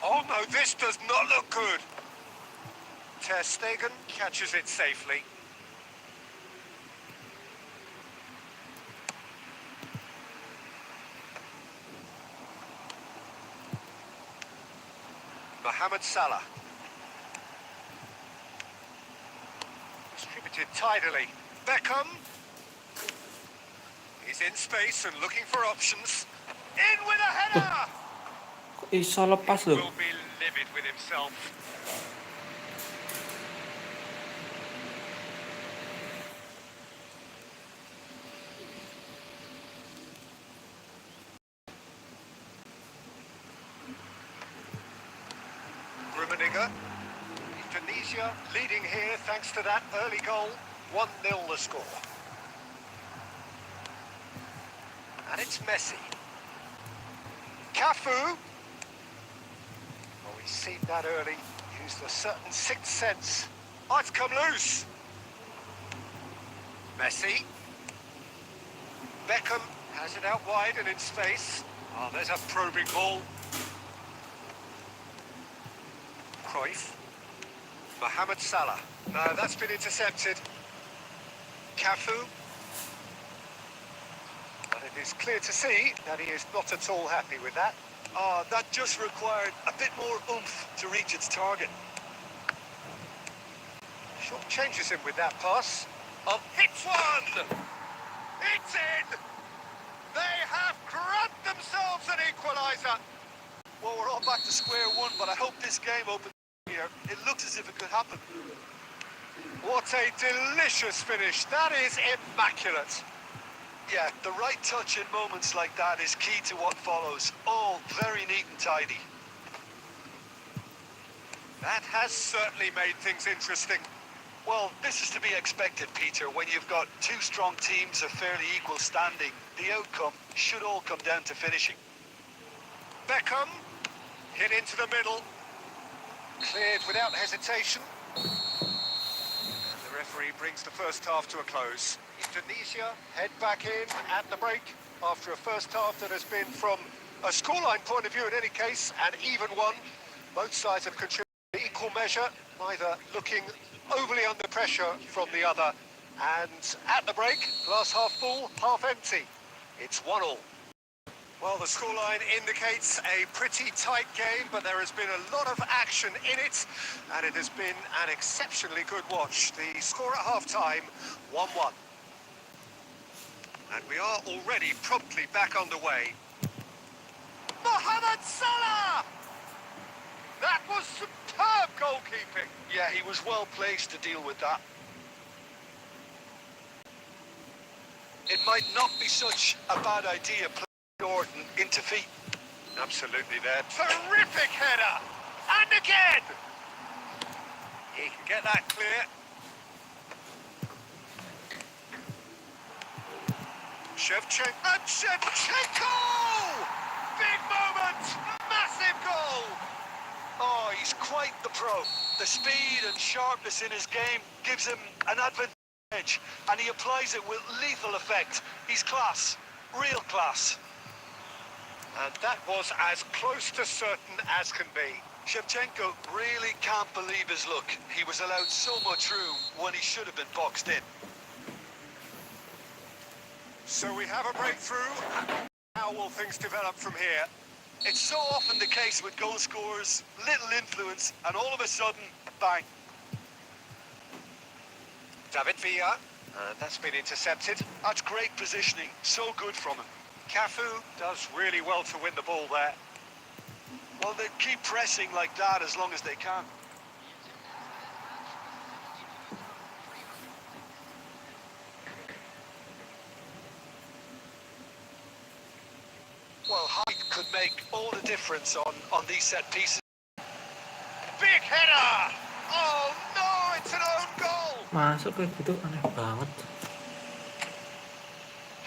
Oh no, this does not look good. Ter Stegen catches it safely. Mohamed Salah. Distributed tidily. Beckham. He's in space and looking for options. In with a header! Bisa lepas He loh. will be livid with himself. Rummenigge. Tunisia leading here thanks to that early goal. 1-0 the score. And it's Messi. Cafu. Oh, he's seen that early. Used a certain sixth sense. Oh, it's come loose. Messi. Beckham has it out wide and in space. Oh, there's a probing ball. Cruyff. Mohamed Salah. No, that's been intercepted. Cafu. But it is clear to see that he is not at all happy with that. Oh, that just required a bit more oomph to reach its target. Short changes him with that pass. Hits one! It's in! They have grabbed themselves an equaliser. Well, we're all back to square one, but I hope this game opens here. It looks as if it could happen. What a delicious finish. That is immaculate. Yeah, the right touch in moments like that is key to what follows. All very neat and tidy. That has certainly made things interesting. Well, this is to be expected, Peter. When you've got two strong teams of fairly equal standing, the outcome should all come down to finishing. Beckham, hit into the middle. Cleared without hesitation. And the referee brings the first half to a close. Tunisia head back in at the break after a first half that has been, from a scoreline point of view in any case, an even one. Both sides have contributed in equal measure, neither looking overly under pressure from the other. And at the break, glass half full, half empty. It's 1-1. Well, the scoreline indicates a pretty tight game, but there has been a lot of action in it, and it has been an exceptionally good watch. The score at half-time, 1-1. And we are already promptly back on the way. Mohamed Salah! That was superb goalkeeping. Yeah, he was well placed to deal with that. It might not be such a bad idea playing Norton into feet. Absolutely there. Terrific header! And again! He can get that clear. Shevchenko! Big moment! Massive goal! Oh, he's quite the pro. The speed and sharpness in his game gives him an advantage, and he applies it with lethal effect. He's class, real class. And that was as close to certain as can be. Shevchenko really can't believe his luck. He was allowed so much room when he should have been boxed in. So we have a breakthrough. How will things develop from here? It's so often the case with goal scorers, little influence, and all of a sudden, bang. David Villa. That's been intercepted. That's great positioning, so good from him. Cafu does really well to win the ball there. Well, they keep pressing like that as long as they can. Well, height could make all the difference on these set pieces. Big header! Oh no, it's an own goal! Masuk kayak gitu aneh banget.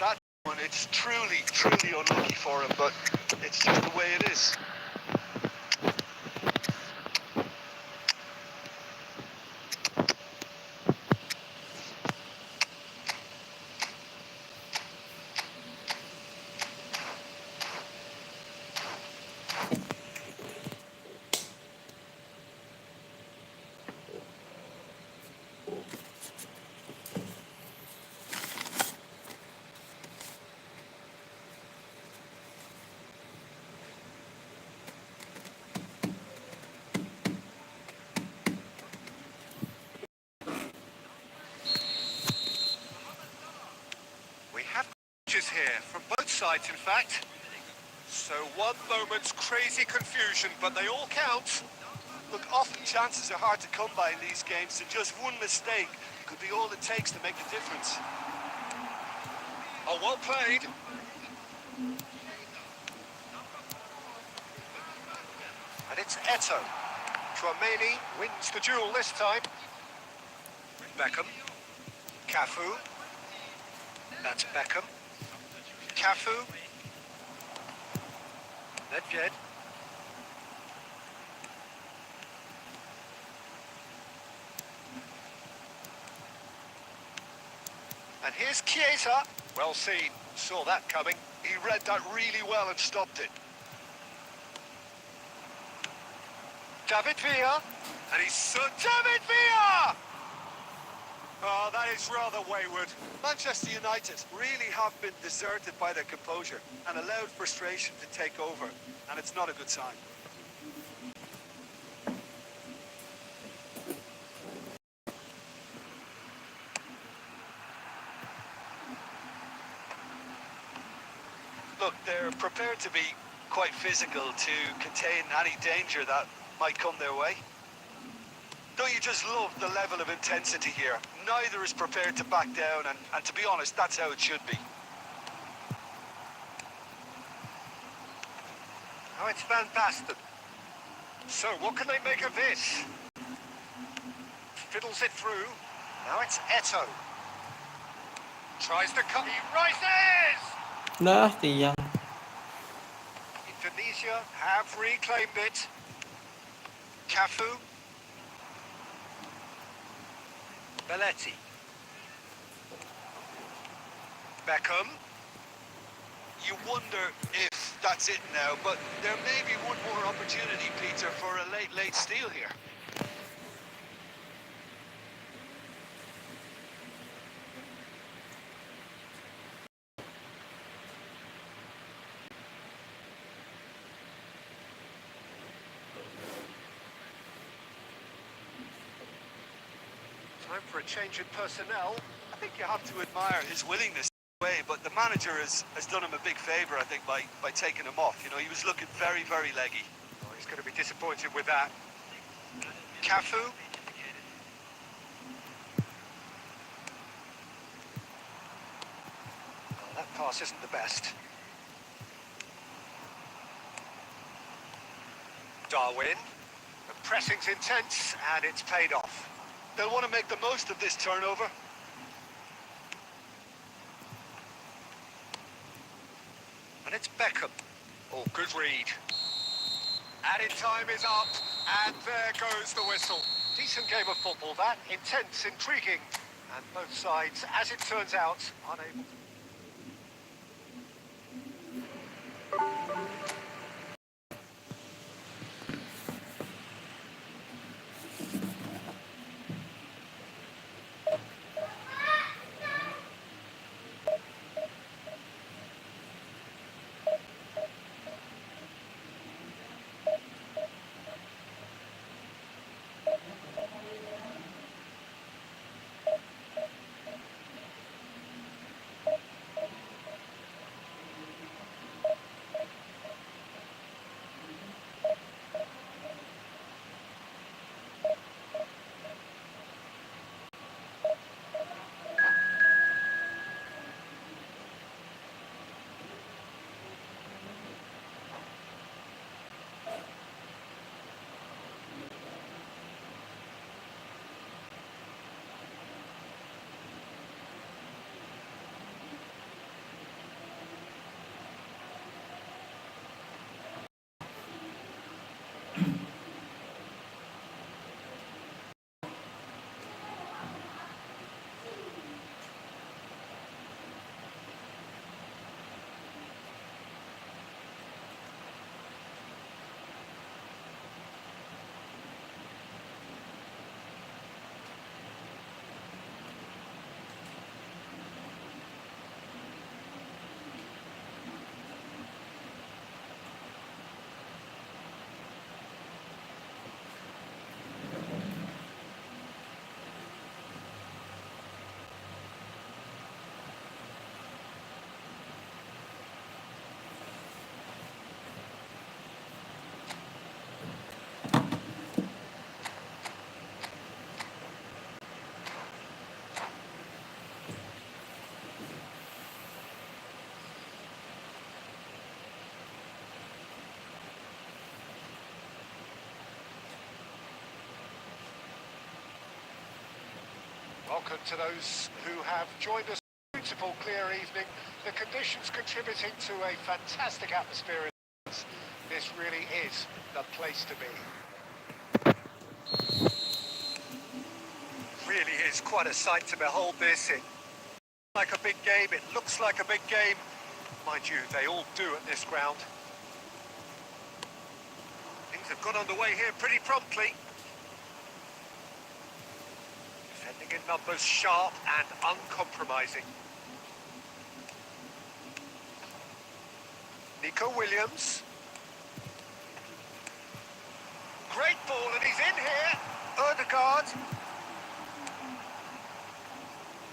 That one, it's truly unlucky for him, but it's just the way it is. We have coaches here, from both sides in fact. So one moment's crazy confusion, but they all count. Look, often chances are hard to come by in these games, and just one mistake could be all it takes to make the difference. Oh, well played. And it's Eto. Chouameni wins the duel this time. Beckham. Cafu. That's Beckham. Cafu. Nedved. And here's Chiesa. Well seen. Saw that coming. He read that really well and stopped it. David Villa. And he's David Villa! Oh, that is rather wayward. Manchester United really have been deserted by their composure and allowed frustration to take over, and it's not a good sign. Look, they're prepared to be quite physical to contain any danger that might come their way. Don't you just love the level of intensity here? Neither is prepared to back down, and to be honest, that's how it should be. Oh, it's Van Basten. So, what can they make of this? Fiddles it through. Now it's Eto. Tries to cut. He rises! Udah tiang. Indonesia have reclaimed it. Cafu. Belletti. Beckham. You wonder if that's it now, but there may be one more opportunity, Peter, for a late steal here. Time for a change in personnel. I think you have to admire his willingness way, but the manager has done him a big favour, I think, by taking him off. You know, he was looking very, very leggy. Oh, he's going to be disappointed with that. Cafu. Oh, that pass isn't the best. Darwin. The pressing's intense and it's paid off. They'll want to make the most of this turnover. And it's Beckham. Oh, good read. Added time is up, and there goes the whistle. Decent game of football, that. Intense, intriguing, and both sides, as it turns out, unable to... Welcome to those who have joined us. Beautiful, clear evening. The conditions contributing to a fantastic atmosphere. This really is the place to be. Really is quite a sight to behold this. It like a big game. It looks like a big game. Mind you, they all do at this ground. Things have got underway here pretty promptly. Defending in numbers, sharp and uncompromising. Nico Williams. Great ball, and he's in here. Ødegaard.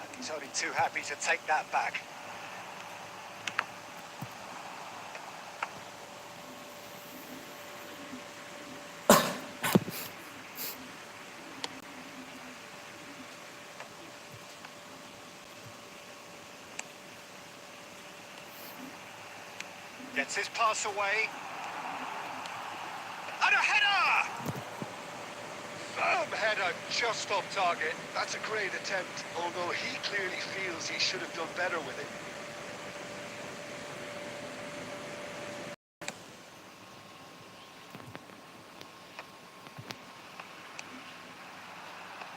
And he's only too happy to take that back. Gets his pass away. And a header! Firm header, just off target. That's a great attempt, although he clearly feels he should have done better with it.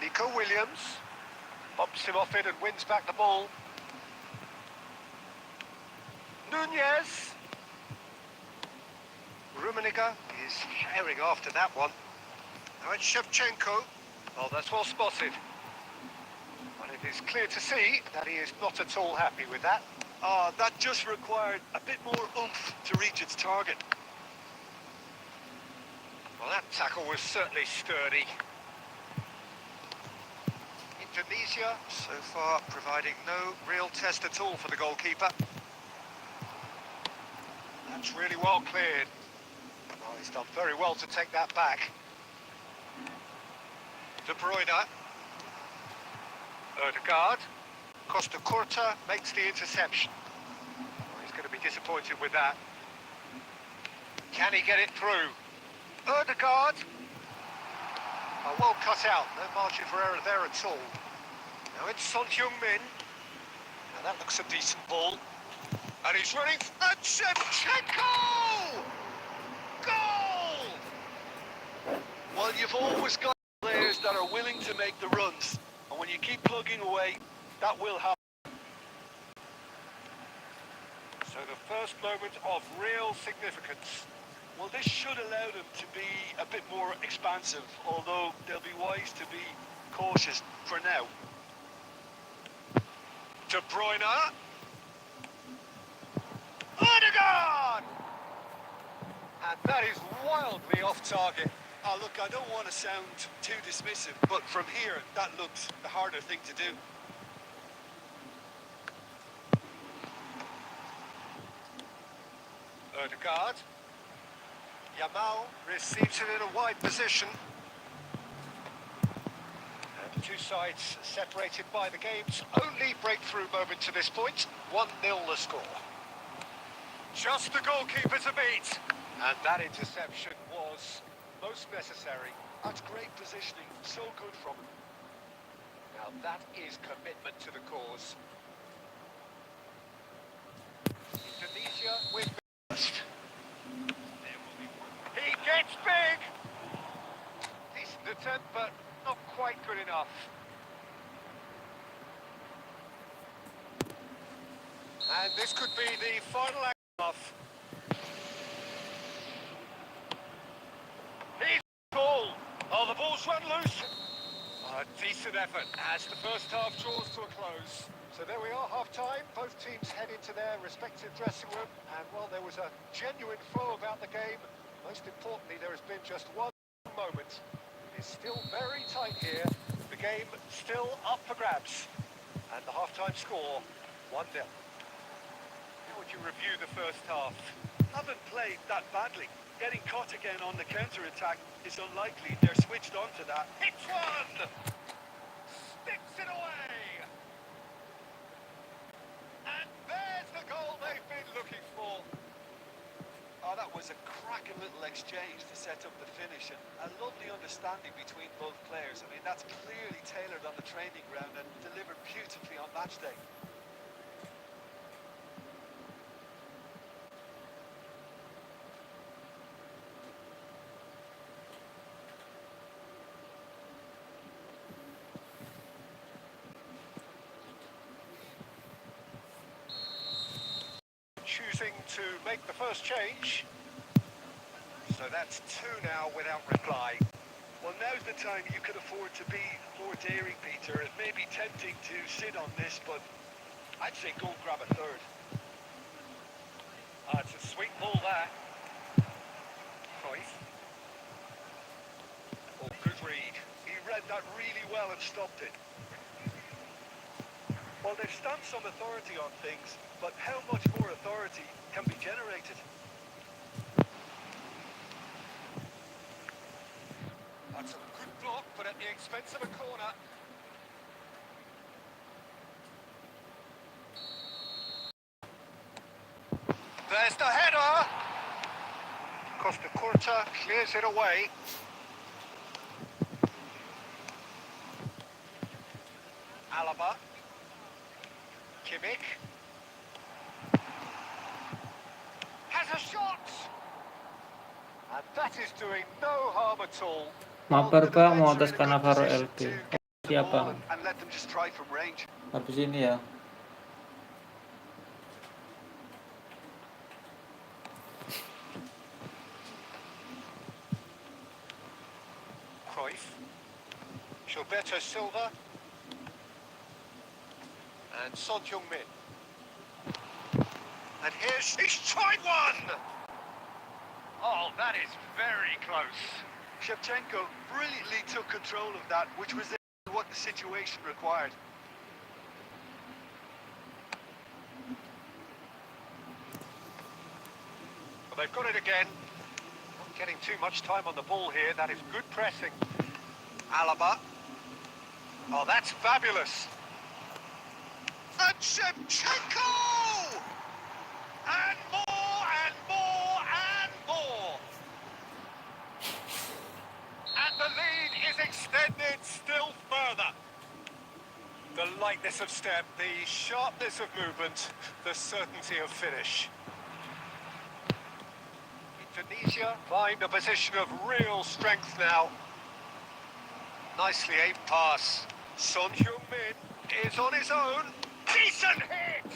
Nico Williams bumps him off it and wins back the ball. Nunez. Rummenigge is herring after that one. Now it's Shevchenko. Oh, that's well spotted. But it is clear to see that he is not at all happy with that. That just required a bit more oomph to reach its target. Well, that tackle was certainly sturdy. Tunisia, so far, providing no real test at all for the goalkeeper. That's really well cleared. Well, he's done very well to take that back. De Bruyne. Odegaard. Costa Curta makes the interception. Well, he's going to be disappointed with that. Can he get it through? Odegaard. Oh, well cut out. No margin for error there at all. Now it's Son Heung-min. Now that looks a decent ball. And he's running. And Shevchenko! Goal! Well, you've always got players that are willing to make the runs. And when you keep plugging away, that will happen. So the first moment of real significance. Well, this should allow them to be a bit more expansive, although they'll be wise to be cautious for now. De Bruyne. Odegaard! And that is wildly off target. Oh, look, I don't want to sound too dismissive, but from here, that looks the harder thing to do. Odegaard. Yamal receives it in a wide position. And the two sides separated by the game's only breakthrough moment to this point. 1-0 the score. Just the goalkeeper to beat. And that interception was most necessary. That's great positioning, so good from him. Now that is commitment to the cause. Indonesia with first. He gets big! Decent attempt, but not quite good enough. And this could be the final act off. He's ball. Oh, the ball's run loose. A decent effort as the first half draws to a close. So there we are, half-time. Both teams head into their respective dressing room. And, well, there was a genuine flow about the game. Most importantly, there has been just one moment. It's still very tight here. The game still up for grabs. And the half-time score, 1-0. How would you review the first half? Haven't played that badly. Getting caught again on the counter-attack is unlikely. They're switched on to that. Hits one! Sticks it away! And there's the goal they've been looking for. Oh, that was a cracking little exchange to set up the finish, and a lovely understanding between both players. I mean, that's clearly tailored on the training ground and delivered beautifully on match day. Choosing to make the first change. So that's two now without reply. Well, now's the time you could afford to be more daring, Peter. It may be tempting to sit on this, but I'd say go grab a third. It's a sweet ball there. Cruyff. Oh, good read. He read that really well and stopped it. Well, they've stamped some authority on things, but how much more authority can be generated? That's a good block, but at the expense of a corner. There's the header! Costa Curta clears it away. Alaba. Kimmich. Has a shot! And that is doing no harm at all. Mabar bang mau atas ke Navarro LP. Siapa? And let them just try from range. Habis ini ya. Cruyff. Gilberto Silva. And Son Heung-min. And he's tried one! Oh, that is very close. Shevchenko brilliantly took control of that, which was what the situation required. Well, they've got it again. Not getting too much time on the ball here. That is good pressing. Alaba. Oh, that's fabulous. And Shevchenko! And more and more and more. And the lead is extended still further. The lightness of step, the sharpness of movement, the certainty of finish. Indonesia find a position of real strength now. Nicely aimed pass. Son Heung-min is on his own. Decent hit!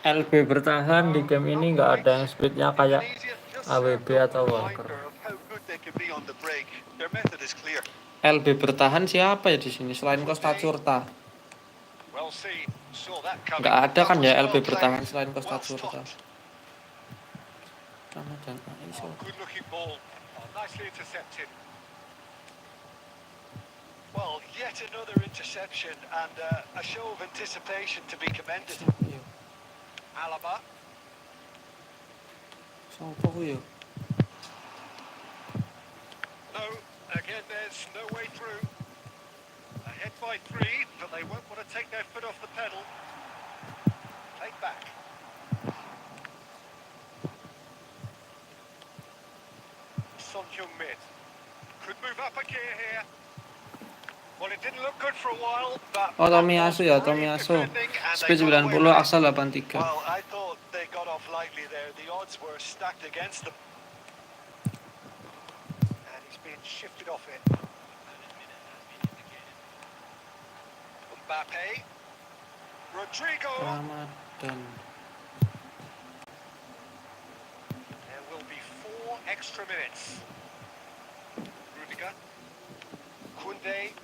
LB bertahan di game ini nggak ada yang speednya kayak Indonesia just AWB served up atau a Walker. reminder of how good they can be on the break. Their method is clear. LB bertahan siapa ya di sini selain Costa Curta? Well seen. Saw that coming. Nggak ada kan That ya was LB well bertahan played. selain Costa Well Curta. stopped. Ramadan Aiso. Good looking ball. Oh, nicely intercepted. Well, yet another interception and a show of anticipation to be commended. Alaba. Sopo ku yo? No, again there's no way through. Ahead by 3, but they won't want to take their foot off the pedal. Take back. Son Heung-min could move up a gear here. Well, it didn't look good for a while, but Oh, that Tomiyasu was ya, brilliant Tomiyasu. defending, and Speed they got away 90, with it. aksal 83. Well, I thought they got off lightly there. The odds were stacked against them. And he's been shifted off it. Mbappe. Rodrigo. Ramadan. There will be 4 extra minutes. Rudiger. Kunde.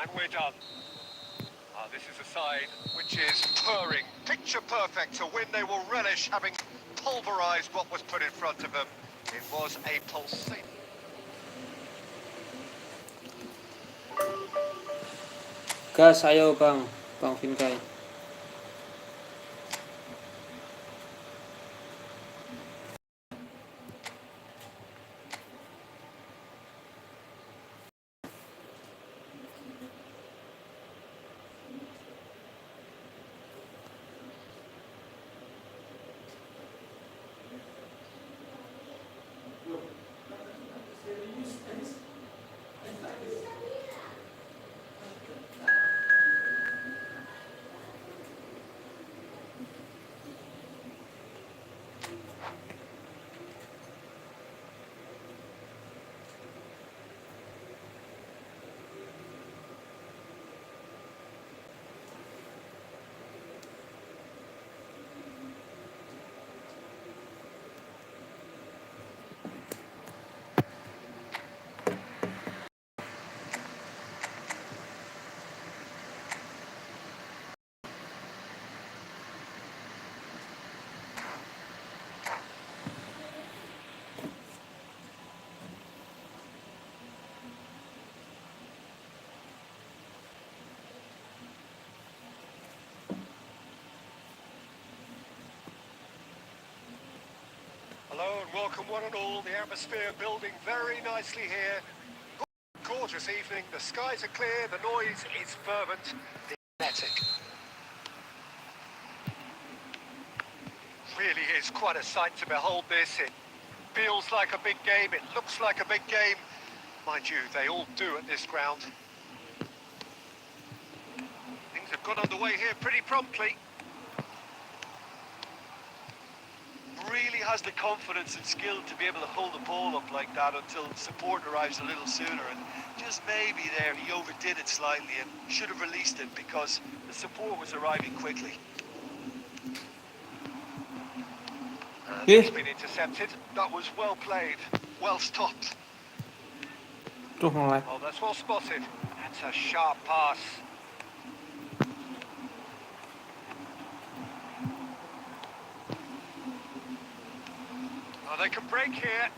And we're done. This is a side which is purring. Picture perfect, a win they will relish, having pulverised what was put in front of them. It was a pulsating. Gas, ayo Bang Vinkai. Hello and welcome one and all. The atmosphere building very nicely here. Gorgeous evening. The skies are clear. The noise is fervent. Kinetic. Really is quite a sight to behold this. It feels like a big game. It looks like a big game. Mind you, they all do at this ground. Things have got underway here pretty promptly. Really has the confidence and skill to be able to hold the ball up like that until support arrives a little sooner, and just maybe there he overdid it slightly and should have released it because the support was arriving quickly. It's been intercepted. That was well played. Well stopped. Tuh mulai. Oh, that's well spotted. That's a sharp pass. Oh, they can break here.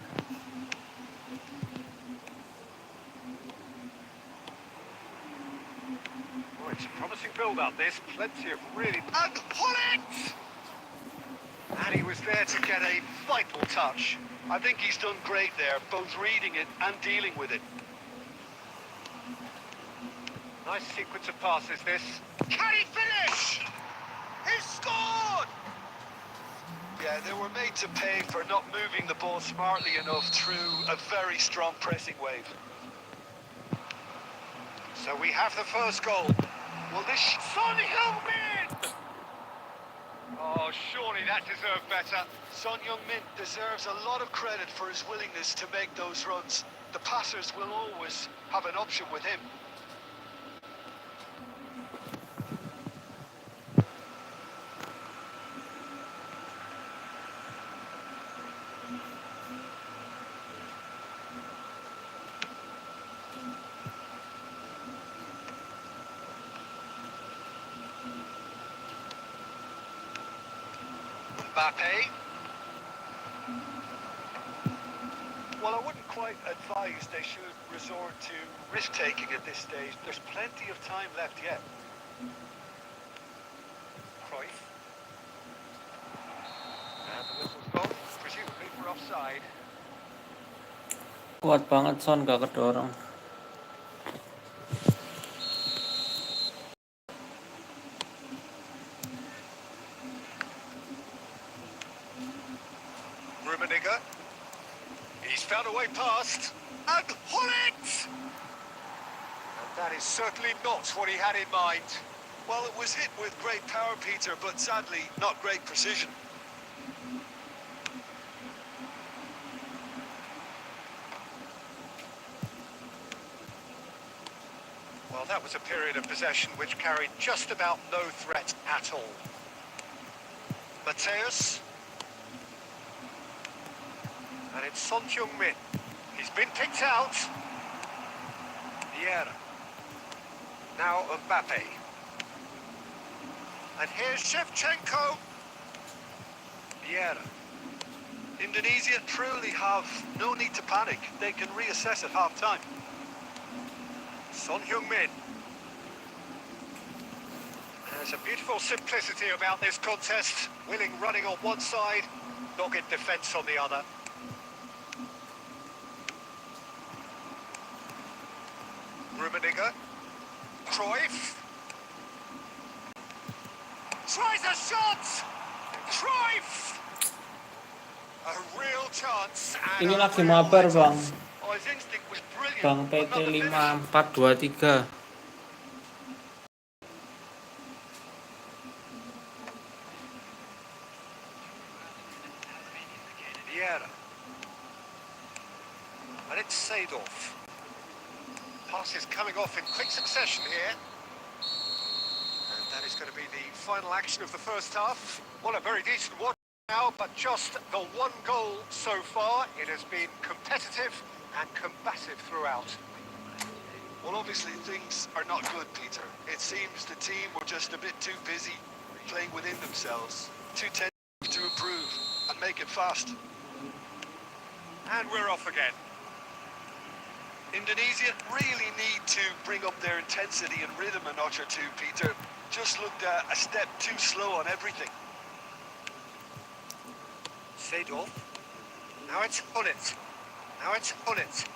film about this. Plenty of really... And pull it! And he was there to get a vital touch. I think he's done great there, both reading it and dealing with it. Nice sequence of passes, this. Can he finish? He scored! Yeah, they were made to pay for not moving the ball smartly enough through a very strong pressing wave. So we have the first goal. Will this... Son Heung-min! Oh, surely that deserved better. Son Heung-min deserves a lot of credit for his willingness to make those runs. The passers will always have an option with him. Mbappe. Well, I wouldn't quite advise they should resort to risk-taking at this stage. There's plenty of time left yet. Cruyff. And the whistle's gone, presumably for offside. Kuat banget Son gak kedorong. Rummenigge. He's found a way past. And Hullet! And that is certainly not what he had in mind. Well, it was hit with great power, Peter, but sadly, not great precision. Well, that was a period of possession which carried just about no threat at all. Mateus. And it's Son Heung-min. He's been picked out. Vieira. Now Mbappe. And here's Shevchenko. Vieira. Indonesia truly have no need to panic. They can reassess at half-time. Son Heung-min. There's a beautiful simplicity about this contest. Willing running on one side, dogged defence on the other. Rummenigge. Cruyff. Tries a shot! Cruyff! A real chance. And Ini a lagi real mabar let-off. bang. Oh, his instinct was brilliant. Bang but PT not the finish. 5423. Vieira. And it's Seedorf. Passes coming off in quick succession here. And that is going to be the final action of the first half. Well, a very decent one now, but just the one goal so far. It has been competitive and combative throughout. Well, obviously things are not good, Peter. It seems the team were just a bit too busy playing within themselves. Too tentative to improve and make it fast. And we're off again. Indonesia really need to bring up their intensity and rhythm a notch or two, Peter. Just looked a step too slow on everything. Seedorf. Now it's Hullet. Now it's Hullet.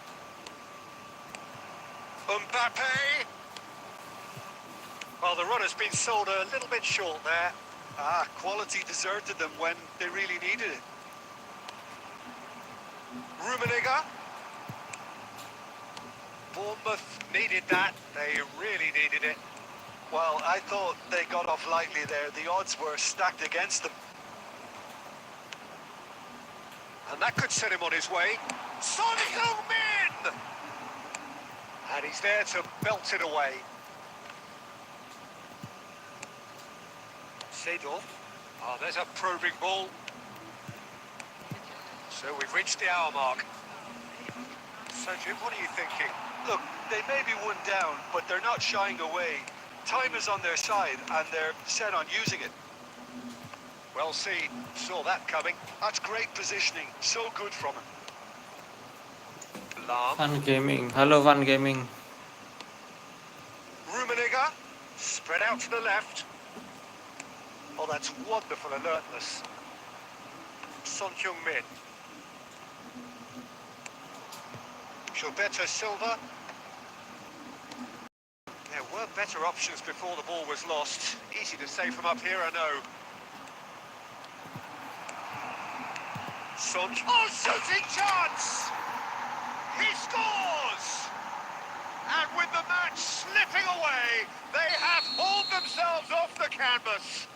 Mbappe. Well, the run has been sold a little bit short there. Quality deserted them when they really needed it. Rummenigge. Bournemouth needed that. They really needed it. Well, I thought they got off lightly there. The odds were stacked against them. And that could set him on his way. Son Heung-min! And he's there to belt it away. Seedorf. Oh, there's a probing ball. So we've reached the hour mark. So, Jim, what are you thinking? Look, they may be one down, but they're not shying away. Time is on their side, and they're set on using it. Well seen. Saw that coming. That's great positioning. So good from him. Lahm. Van Gaming. Halo Van Gaming. Rummenigge. Spread out to the left. Oh, that's wonderful alertness. Son Heung-min. Gilberto Silva. There were better options before the ball was lost. Easy to say from up here, I know. Son. Oh, shooting chance! He scores! And with the match slipping away, they have hauled themselves off the canvas.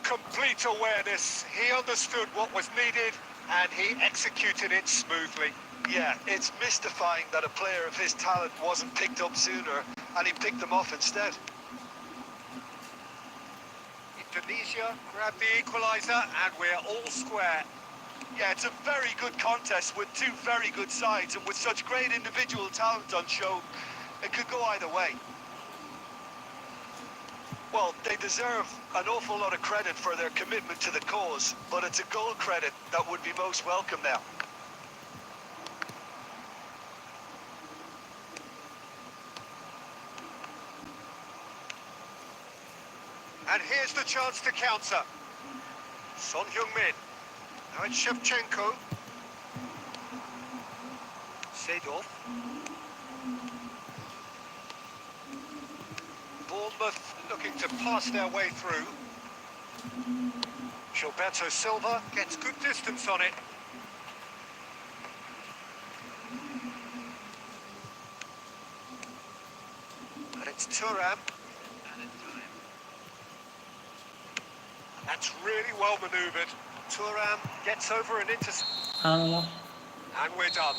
Complete awareness. He understood what was needed and he executed it smoothly. Yeah, it's mystifying that a player of his talent wasn't picked up sooner, and he picked them off instead. Indonesia grabbed the equaliser and we're all square. Yeah, it's a very good contest with two very good sides, and with such great individual talent on show, it could go either way. Well, they deserve an awful lot of credit for their commitment to the cause, but it's a goal credit that would be most welcome now. And here's the chance to counter. Son Heung-min. Now it's Shevchenko. Seedorf. Bournemouth looking to pass their way through. Gilberto Silva gets good distance on it. And it's Thuram. That's really well manoeuvred. Thuram gets over and into... Allah. And we're done.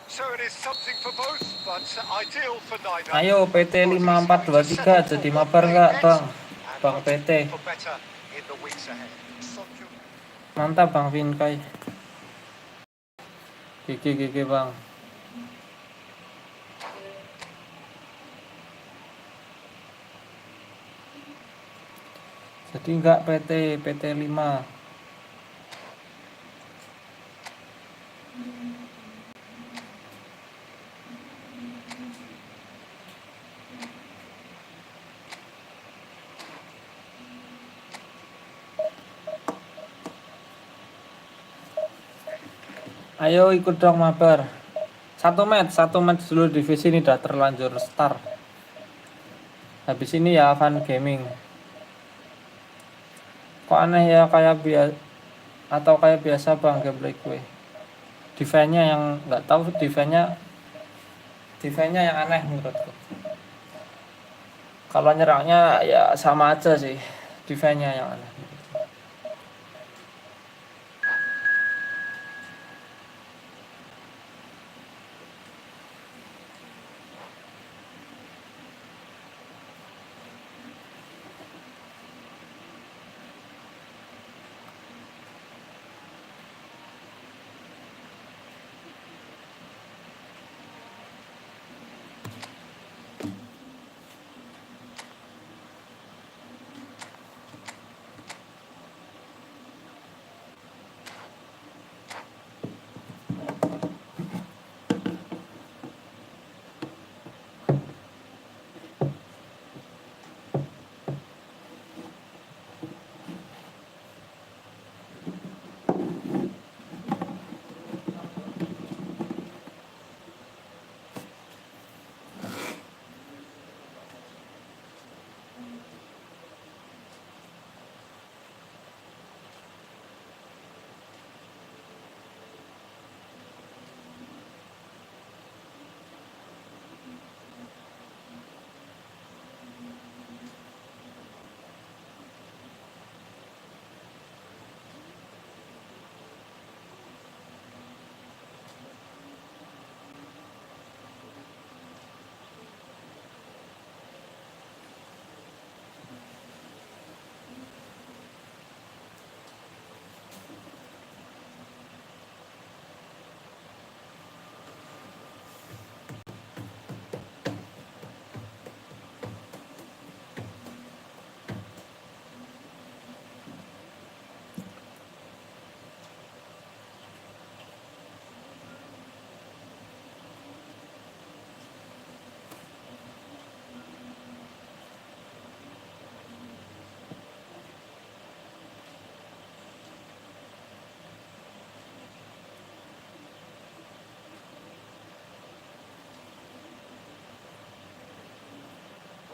So it is something for both, but ideal for neither. Ayo PT 5423 jadi mabar nggak bang? Bang PT. For better in the weeks ahead. Mantap Bang Vinkai. GG Bang. Jadi enggak PT 5. Ayo ikut dong mabar. Satu match dulu divisi ini udah terlanjur start. Habis ini ya Van Gaming. Kok aneh ya kayak biasa bang gameplay gue. Defense-nya yang nggak tahu defense-nya yang aneh menurutku. Kalau nyerangnya ya sama aja sih. Defense-nya yang aneh.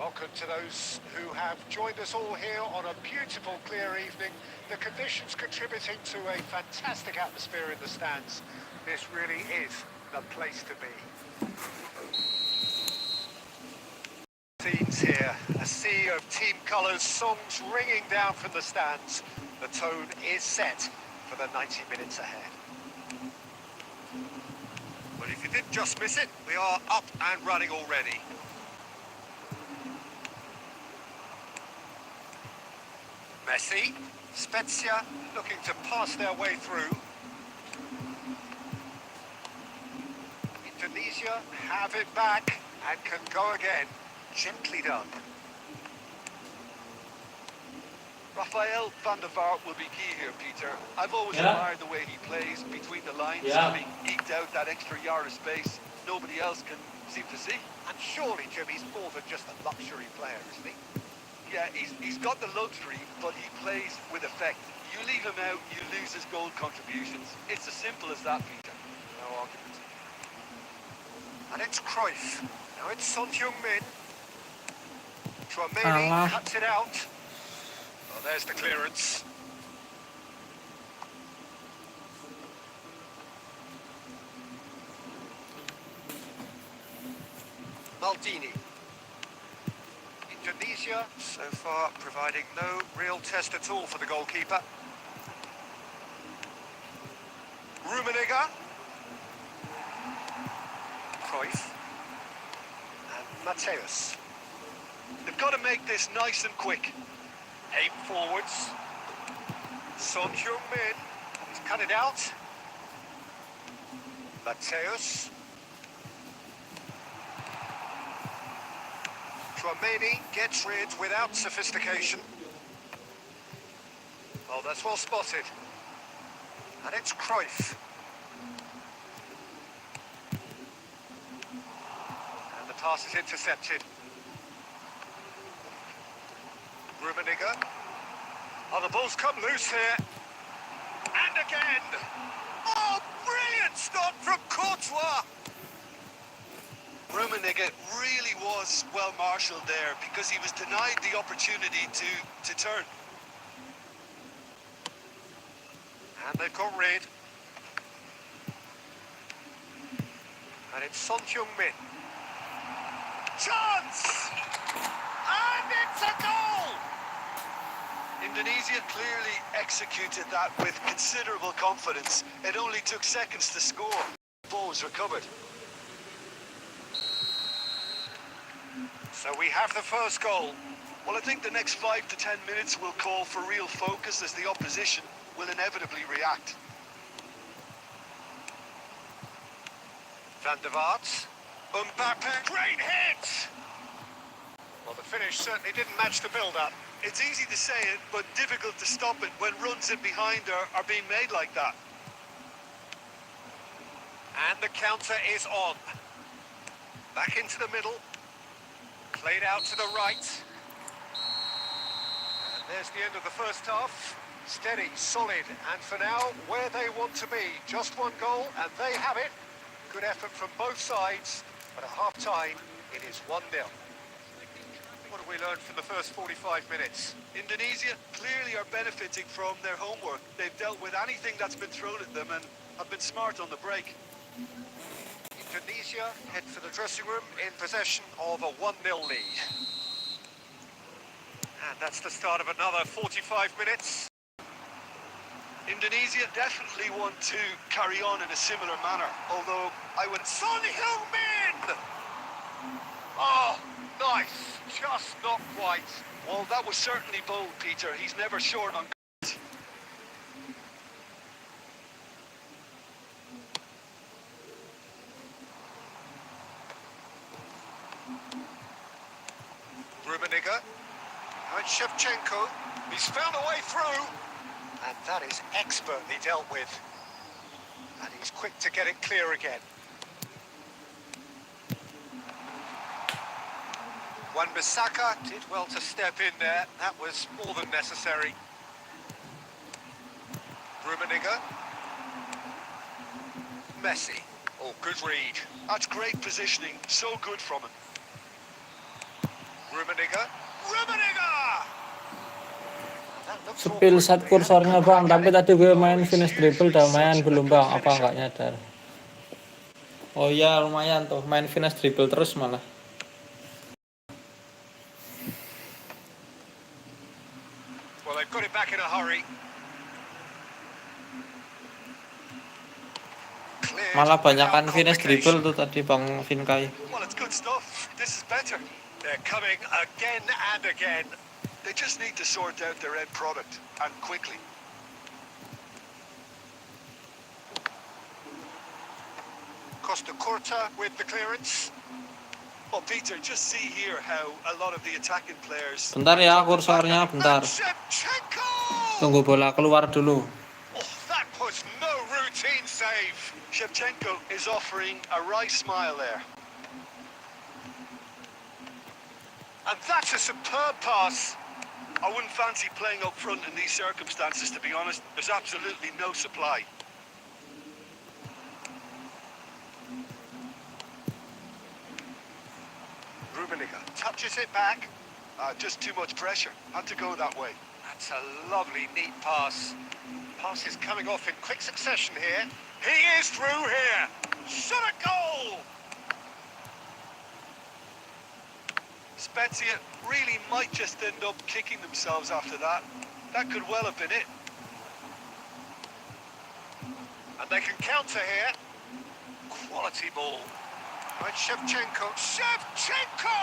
Welcome to those who have joined us all here on a beautiful, clear evening. The conditions contributing to a fantastic atmosphere in the stands. This really is the place to be. Scenes here, a sea of team colours, songs ringing down from the stands. The tone is set for the 90 minutes ahead. But if you did just miss it, we are up and running already. Messi, Spezia looking to pass their way through. Indonesia have it back and can go again. Gently done. Rafael van der Vaart will be key here, Peter. I've always Yeah. admired the way he plays between the lines, Yeah. having eked out that extra yard of space nobody else can seem to see. And surely, Jim, he's more than just a luxury player, isn't he? Yeah, he's got the luxury, but he plays with effect. You leave him out, you lose his goal contributions. It's as simple as that, Peter. No argument. And it's Cruyff. Now it's Son Heung-min. Chouameni cuts it out. Oh, there's the clearance. Maldini. Indonesia, so far, providing no real test at all for the goalkeeper. Rummenigge. Cruyff. And Mateus. They've got to make this nice and quick. Aim forwards. Son Heung-min. He's cut it out. Mateus. Chouameni gets rid without sophistication. Oh, that's well spotted. And it's Cruyff. And the pass is intercepted. Rummenigge. Oh, the ball's come loose here. And again. Oh, brilliant stop from Courtois! Rummenigge really was well marshalled there because he was denied the opportunity to turn. And they've got rid. And it's Son Heung-min. Chance! And it's a goal! Indonesia clearly executed that with considerable confidence. It only took seconds to score. The ball was recovered. So we have the first goal. Well, I think the next 5 to 10 minutes will call for real focus as the opposition will inevitably react. Van der Vaart. Mbappe. Great hit! Well, the finish certainly didn't match the build-up. It's easy to say it, but difficult to stop it when runs in behind are being made like that. And the counter is on. Back into the middle. Played out to the right. And there's the end of the first half. Steady, solid, and for now, where they want to be. Just one goal, and they have it. Good effort from both sides, but at half-time, it is 1-0. What have we learned from the first 45 minutes? Indonesia clearly are benefiting from their homework. They've dealt with anything that's been thrown at them and have been smart on the break. Indonesia head for the dressing room in possession of a 1-0 lead. And that's the start of another 45 minutes. Indonesia definitely want to carry on in a similar manner, although I would... Son Heung-min! Oh, nice. Just not quite. Well, that was certainly bold, Peter. He's never short on... Rummenigge. Now it's Shevchenko. He's found a way through. And that is expertly dealt with. And he's quick to get it clear again. Wan-Bissaka did well to step in there. That was more than necessary. Rummenigge. Messi. Oh, good read. That's great positioning. So good from him. Rummenigge. Rummenigge! That looks Spill awkward. set They had a kursornya good bang, crack at tapi it. tadi gue Oh, main he's finish dribble usually lumayan such a belum good bang, apa finisher. nggak nyadar? Oh iya lumayan tuh, main finish dribble terus malah. Well, they've got it back in a hurry. Cleared Malah without banyakan finish dribble complication. tuh tadi bang Vinkai. Well, it's good stuff. This is better. They're coming again and again. They just need to sort out their end product, and quickly. Costa Curta with the clearance. Well, Peter, just see here how a lot of the attacking players... Bentar ya kursornya, bentar. Shevchenko! Tunggu bola keluar dulu. Oh, that was no routine save. Shevchenko is offering a wry smile there. And that's a superb pass. I wouldn't fancy playing up front in these circumstances, to be honest. There's absolutely no supply. Rummenigge touches it back. Just too much pressure. Had to go that way. That's a lovely, neat pass. Pass is coming off in quick succession here. He is through here. Shot a goal! Spezia really might just end up kicking themselves after that. That could well have been it. And they can counter here. Quality ball. Right, Shevchenko. Shevchenko!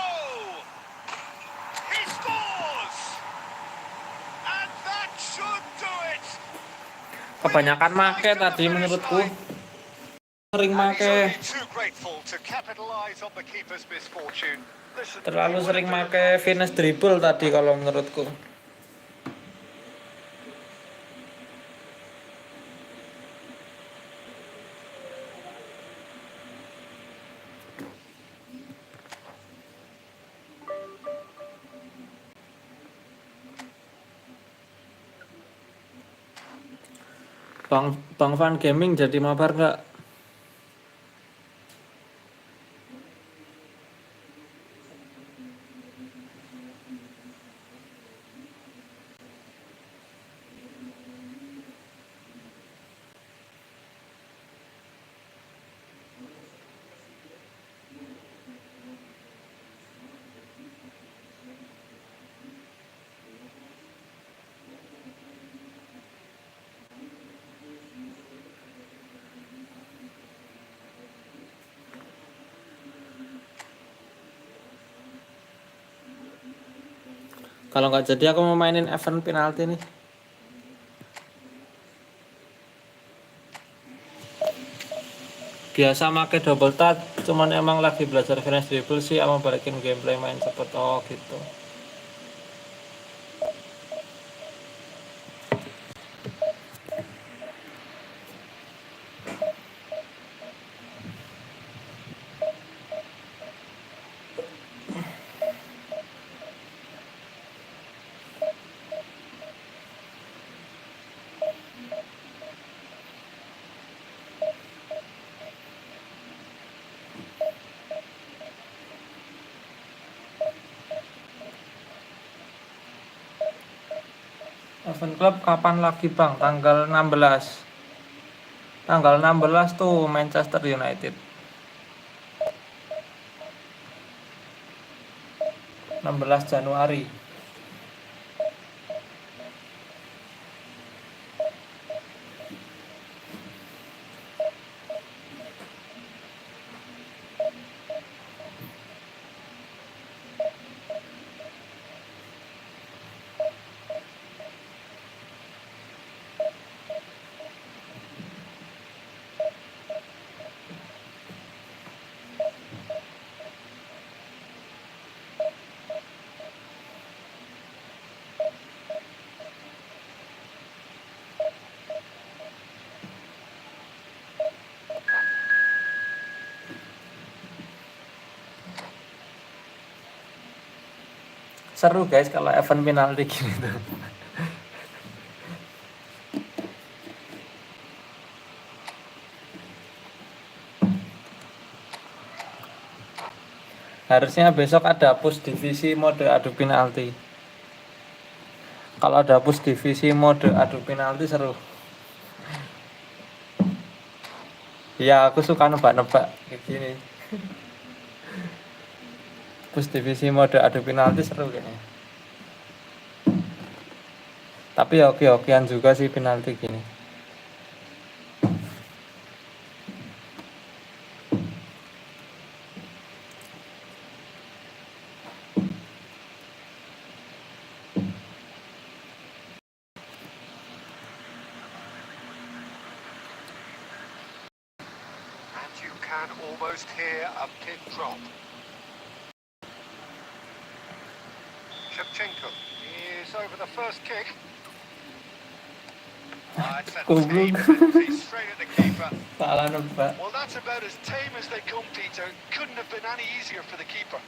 He scores! And that should do it! Kebanyakan make tadi menurutku. Sering And he's make. only too grateful to capitalize on the keeper's misfortune. Listen, Terlalu he would sering have make finish dribble tadi kalau menurutku. Bang Van Gaming jadi mabar nggak? Kalau nggak jadi aku mau mainin event penalti nih. Biasa make double touch, cuman emang lagi belajar finish dribble sih, sama balikin gameplay main cepet gitu. Event Club kapan lagi bang? Tanggal 16. Tanggal 16 tuh Manchester United. 16 Januari. Seru guys kalau event penalti gini tuh. Harusnya besok ada push divisi mode adu penalti. Kalau ada push divisi mode adu penalti seru. Ya aku suka nebak-nebak kayak gini. Push divisi mode adu penalti seru kayaknya. Tapi ya oke-okean juga sih penalti gini. And you can almost hear a pin drop. Shevchenko is over the first kick. It's a tame penalty straight at the keeper. Salah nebak. Well, that's about as tame as they come, Peter. Couldn't have been any easier for the keeper.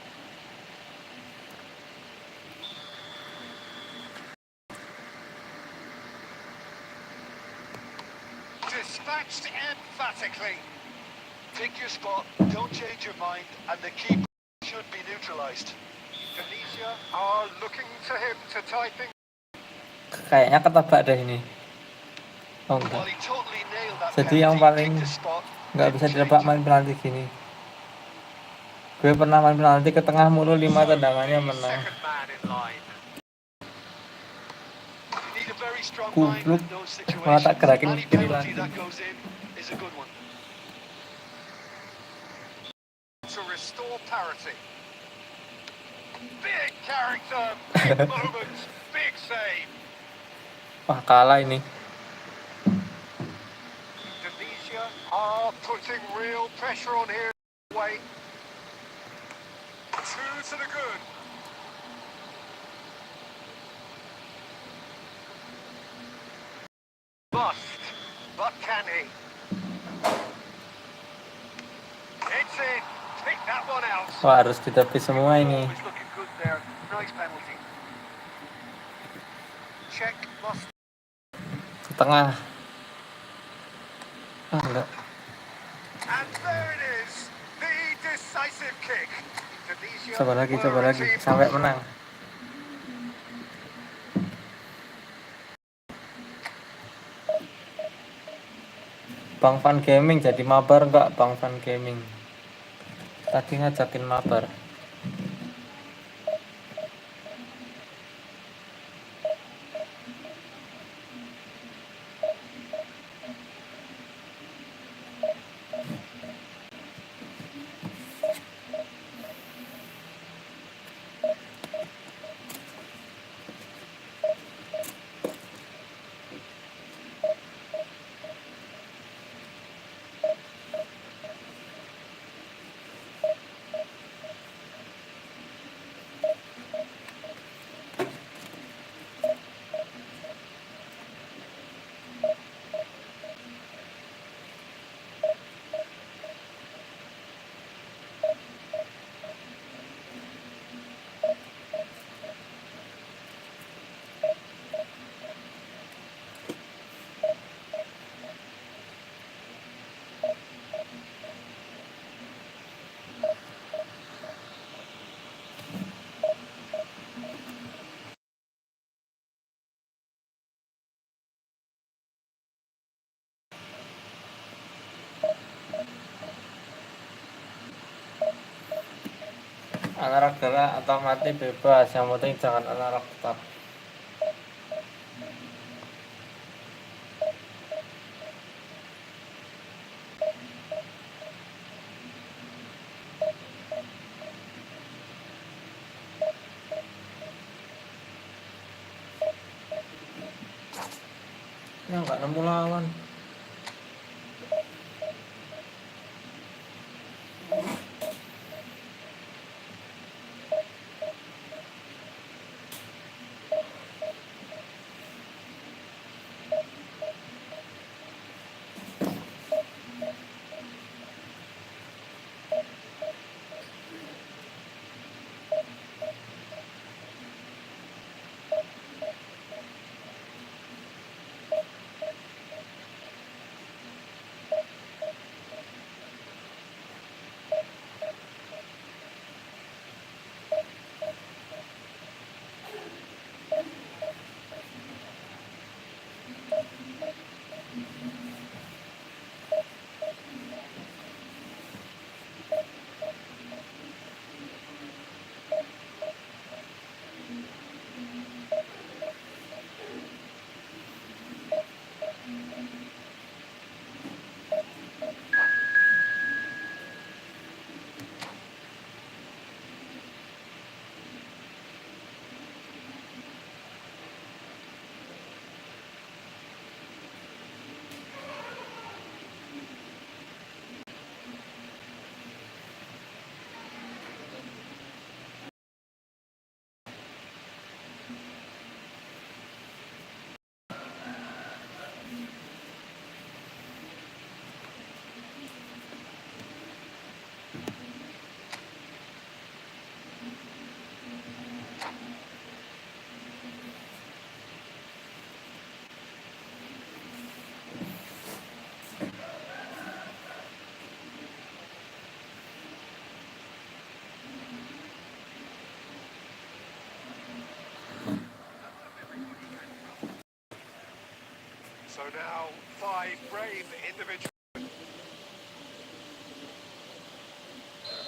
Dispatched emphatically. Pick your spot, don't change your mind, and the keeper should be neutralised. Tunisia are looking to him to tie things. Kayaknya ketebak deh ini. Oh Well, enggak. he totally nailed that Jadi yang penalty, paling picked the spot, nggak bisa didn't ditebak change. main penalti gini. Gue pernah main penalti ke tengah mulu 5 tendangannya The menang. second man in line. You need a very strong mind Kubluk. in those Malah tak situations. gerakin Any kiri penalty lagi. that goes in is a good one. To restore parity. Big character, big moment, big save. Wah kalah ini. Tunisia are putting real pressure on here. Way. Two to the good. Bust, but can he? It's in. Pick that one out. Wah harus ditepis semua ini. Always looking good there. Nice penalty. Check must. Ke tengah. Ah enggak. And there it is. The decisive kick. Tunisia Coba lagi were a team sampai menang. Bang Fan Gaming jadi mabar enggak Bang Fan Gaming? Tadi ngajakin mabar. Anak gerak atau mati bebas, yang penting jangan anak tetap. Ya nggak nemu lawan. So now 5 brave individuals.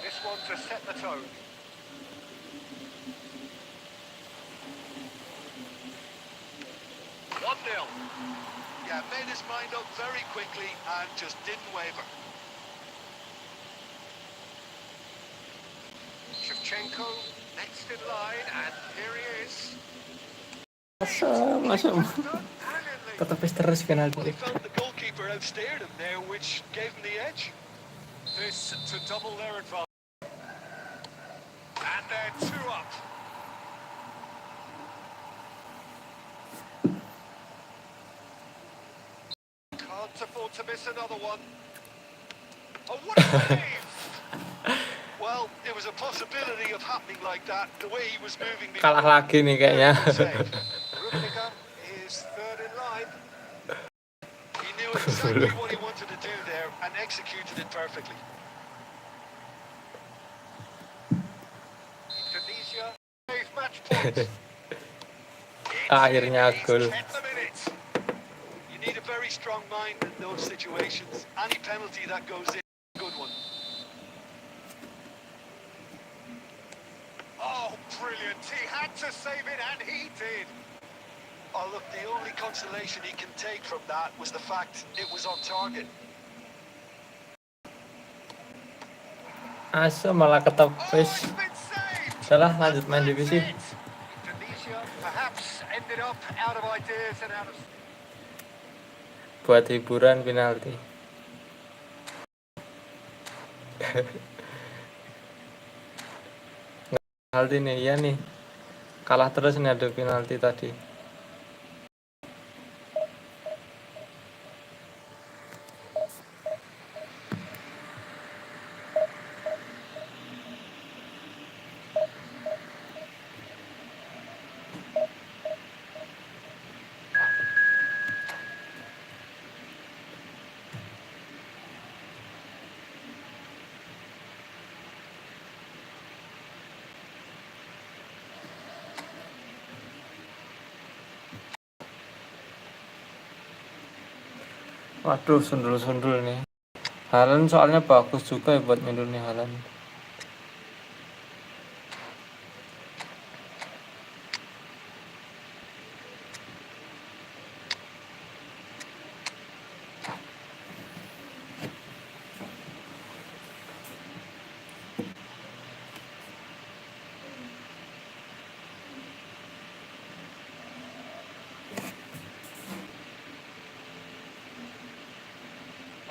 This one to set the tone. 1-0. Yeah, made his mind up very quickly and just didn't waver. Shevchenko next in line, and here he is. Masuk. Done brilliantly. Ketepis terus penalti. Well, he felt the goalkeeper outsteered him there, which gave him the edge. This to double their advantage. And they're 2 up. Can't afford to miss another one. Oh, what a save! Well, it was a possibility of happening like that, the way he was moving Kalah before. lagi nih kayaknya. Rummenigge is third in line. He knew exactly what he wanted to do there and executed it perfectly. Indonesia save match points. Akhirnya He's gol. kept them in it. You need a very strong mind in those situations. Any penalty that goes in is a good one. Oh, brilliant. He had to save it, and he did. Oh, look, the only consolation he can take from that was the fact it was on target. Asu malah Oh, ketepis. it's been saved. Udahlah, lanjut main And divisi. that's it. Indonesia perhaps ended up out of ideas and out of... Buat hiburan penalti. Penalti nih, iya nih. Kalah terus nih ada penalti tadi. Waduh, sundul-sundul nih. Haaland soalnya bagus juga ya buat nyundul nih Haaland.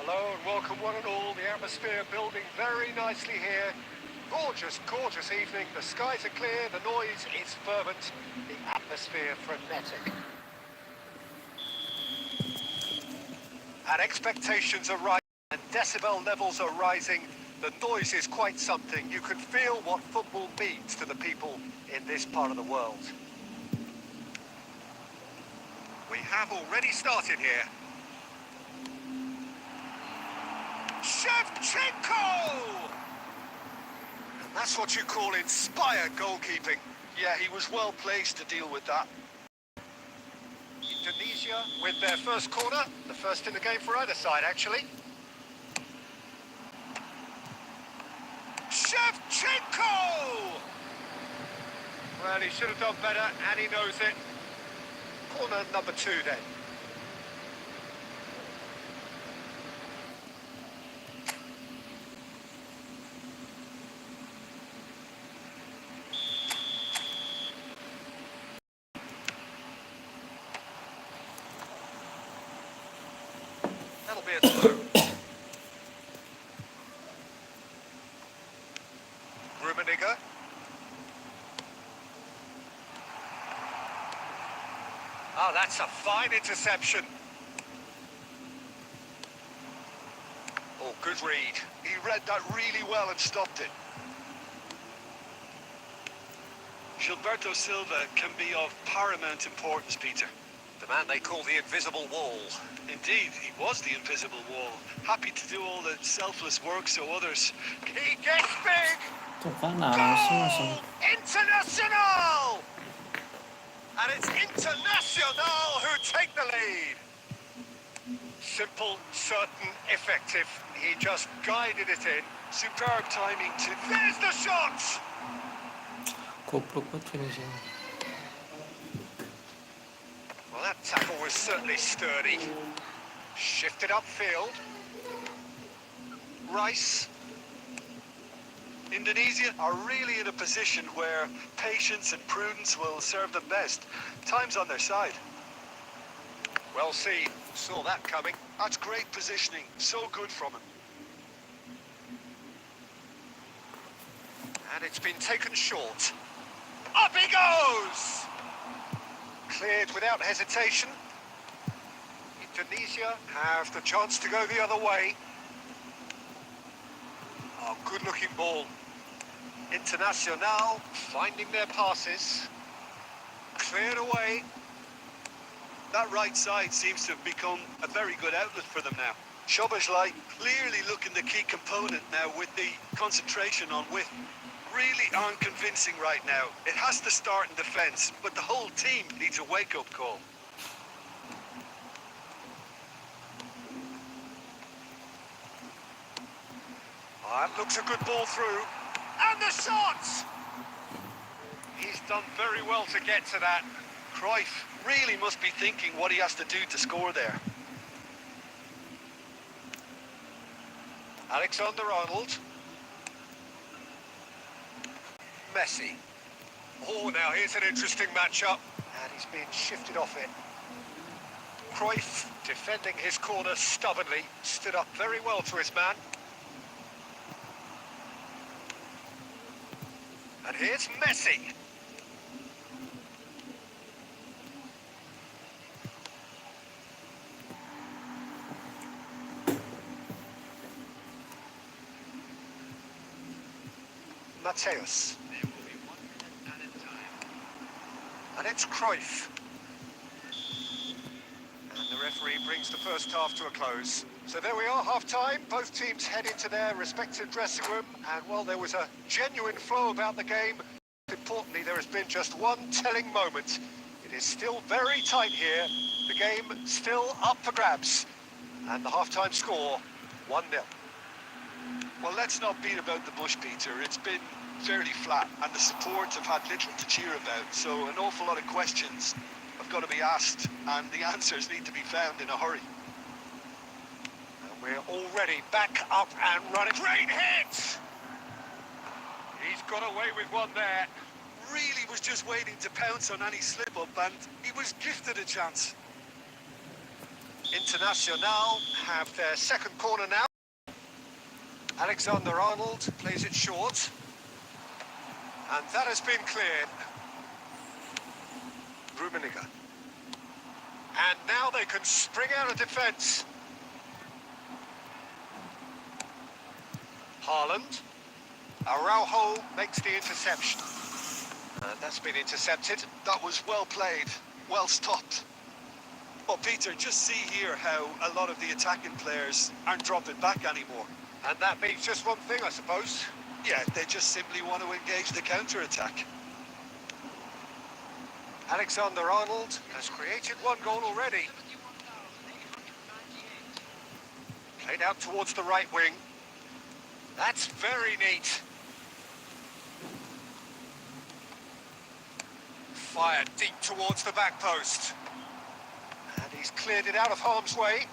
Hello and welcome one and all. The atmosphere building very nicely here. Gorgeous, gorgeous evening. The skies are clear, the noise is fervent, the atmosphere frenetic. And expectations are rising and decibel levels are rising. The noise is quite something. You can feel what football means to the people in this part of the world. We have already started here. Shevchenko! And that's what you call inspired goalkeeping. Yeah, he was well placed to deal with that. Indonesia with their first corner, the first in the game for either side actually. Shevchenko! Well, he should have done better and he knows it. Corner number 2 then. That'll be a throw. Rummenigge. Oh, that's a fine interception. Oh, good read. He read that really well and stopped it. Gilberto Silva can be of paramount importance, Peter. The man they call the invisible wall. Indeed, he was the invisible wall. Happy to do all the selfless work so others... He gets big! Tuh kan langsung. International! And it's International who take the lead. Simple, certain, effective. He just guided it in. Superb timing to... There's the shot! 고프로 피니싱. Well, that tackle was certainly sturdy. Shifted upfield. Rice. Indonesia are really in a position where patience and prudence will serve them best. Time's on their side. Well seen. Saw that coming. That's great positioning. So good from him. And it's been taken short. Up he goes! Cleared without hesitation. Indonesia have the chance to go the other way. Oh, good-looking ball. Internacional finding their passes. Cleared away. That right side seems to have become a very good outlet for them now. Szoboszlai clearly looking the key component now with the concentration on width. Really unconvincing right now. It has to start in defence, but the whole team needs a wake-up call. That looks a good ball through. And the shot! He's done very well to get to that. Cruyff really must be thinking what he has to do to score there. Alexander-Arnold. Messi. Oh, now here's an interesting matchup. And he's been shifted off it. Cruyff, defending his corner stubbornly, stood up very well to his man. And here's Messi. Mateus. And it's Cruyff. And the referee brings the first half to a close. So there we are, half-time. Both teams head into their respective dressing room. And, well, there was a genuine flow about the game. Importantly, there has been just one telling moment. It is still very tight here. The game still up for grabs. And the half-time score, 1-0. Well, let's not beat about the bush, Peter. It's been fairly flat, and the support have had little to cheer about. So an awful lot of questions have got to be asked, and the answers need to be found in a hurry. And we're already back up and running. Great hit! He's got away with one there. Really was just waiting to pounce on any slip-up, and he was gifted a chance. Internacional have their second corner now. Alexander-Arnold plays it short. And that has been cleared. Rummenigge. And now they can spring out of defence. Haaland. Araujo makes the interception. And that's been intercepted. That was well played, well stopped. Well, Peter, just see here how a lot of the attacking players aren't dropping back anymore. And that means just one thing, I suppose. Yeah, they just simply want to engage the counter-attack. Alexander-Arnold has created one goal already. Played out towards the right wing. That's very neat. Fired deep towards the back post. And he's cleared it out of harm's way.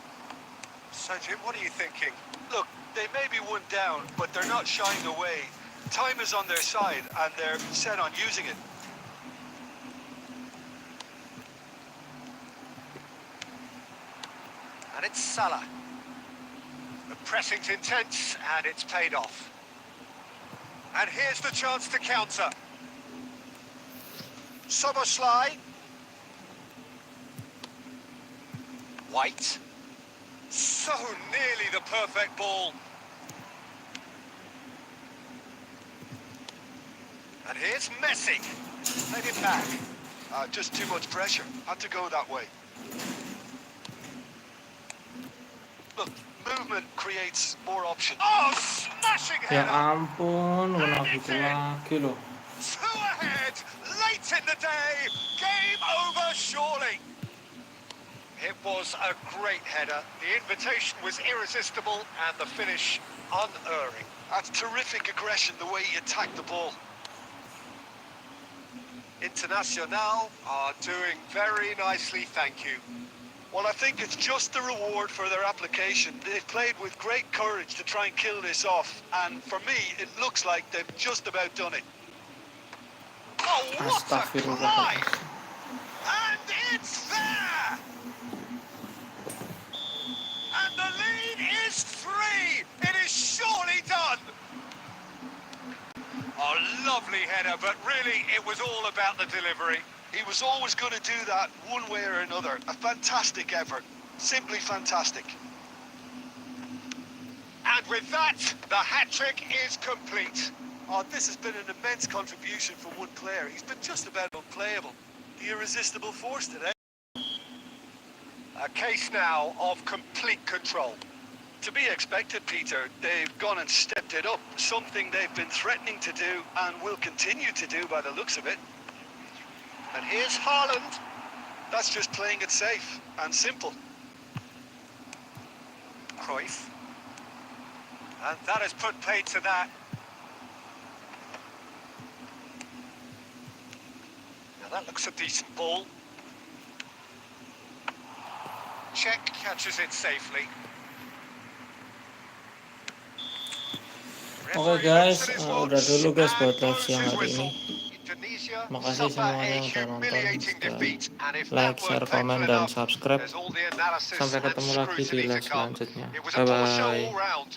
So, Jim, what are you thinking? Look, they may be one down, but they're not shying away. Time is on their side, and they're set on using it. And it's Salah. The pressing's intense, and it's paid off. And here's the chance to counter. Szoboszlai. White. So nearly the perfect ball. And here's Messi. Played it back. Just too much pressure. Had to go that way. Look, movement creates more options. Oh, smashing Ya header. ampun, menang gitu lagi loh. Two ahead, late in the day. Game over, surely. It was a great header. The invitation was irresistible and the finish unerring. That's terrific aggression, the way he attacked the ball. Internacional are doing very nicely, thank you. Well, I think it's just the reward for their application. They've played with great courage to try and kill this off, and for me, it looks like they've just about done it. Oh, what a Astagfirullahaladzim. climb! And it's there! And the lead is 3! It is surely done! A lovely header, but really it was all about the delivery. He was always going to do that one way or another. A fantastic effort. Simply fantastic. And with that, the hat-trick is complete. Oh, this has been an immense contribution from one player. He's been just about unplayable. The irresistible force today. A case now of complete control. To be expected, Peter. They've gone and stepped it up. Something they've been threatening to do and will continue to do by the looks of it. And here's Haaland. That's just playing it safe and simple. Cruyff. And that has put paid to that. Now that looks a decent ball. Czech catches it safely. Oke guys, udah dulu guys buat live siang hari ini. Makasih semuanya yang udah nonton. Like, share, komen, dan subscribe. Sampai ketemu lagi di live selanjutnya. Bye bye.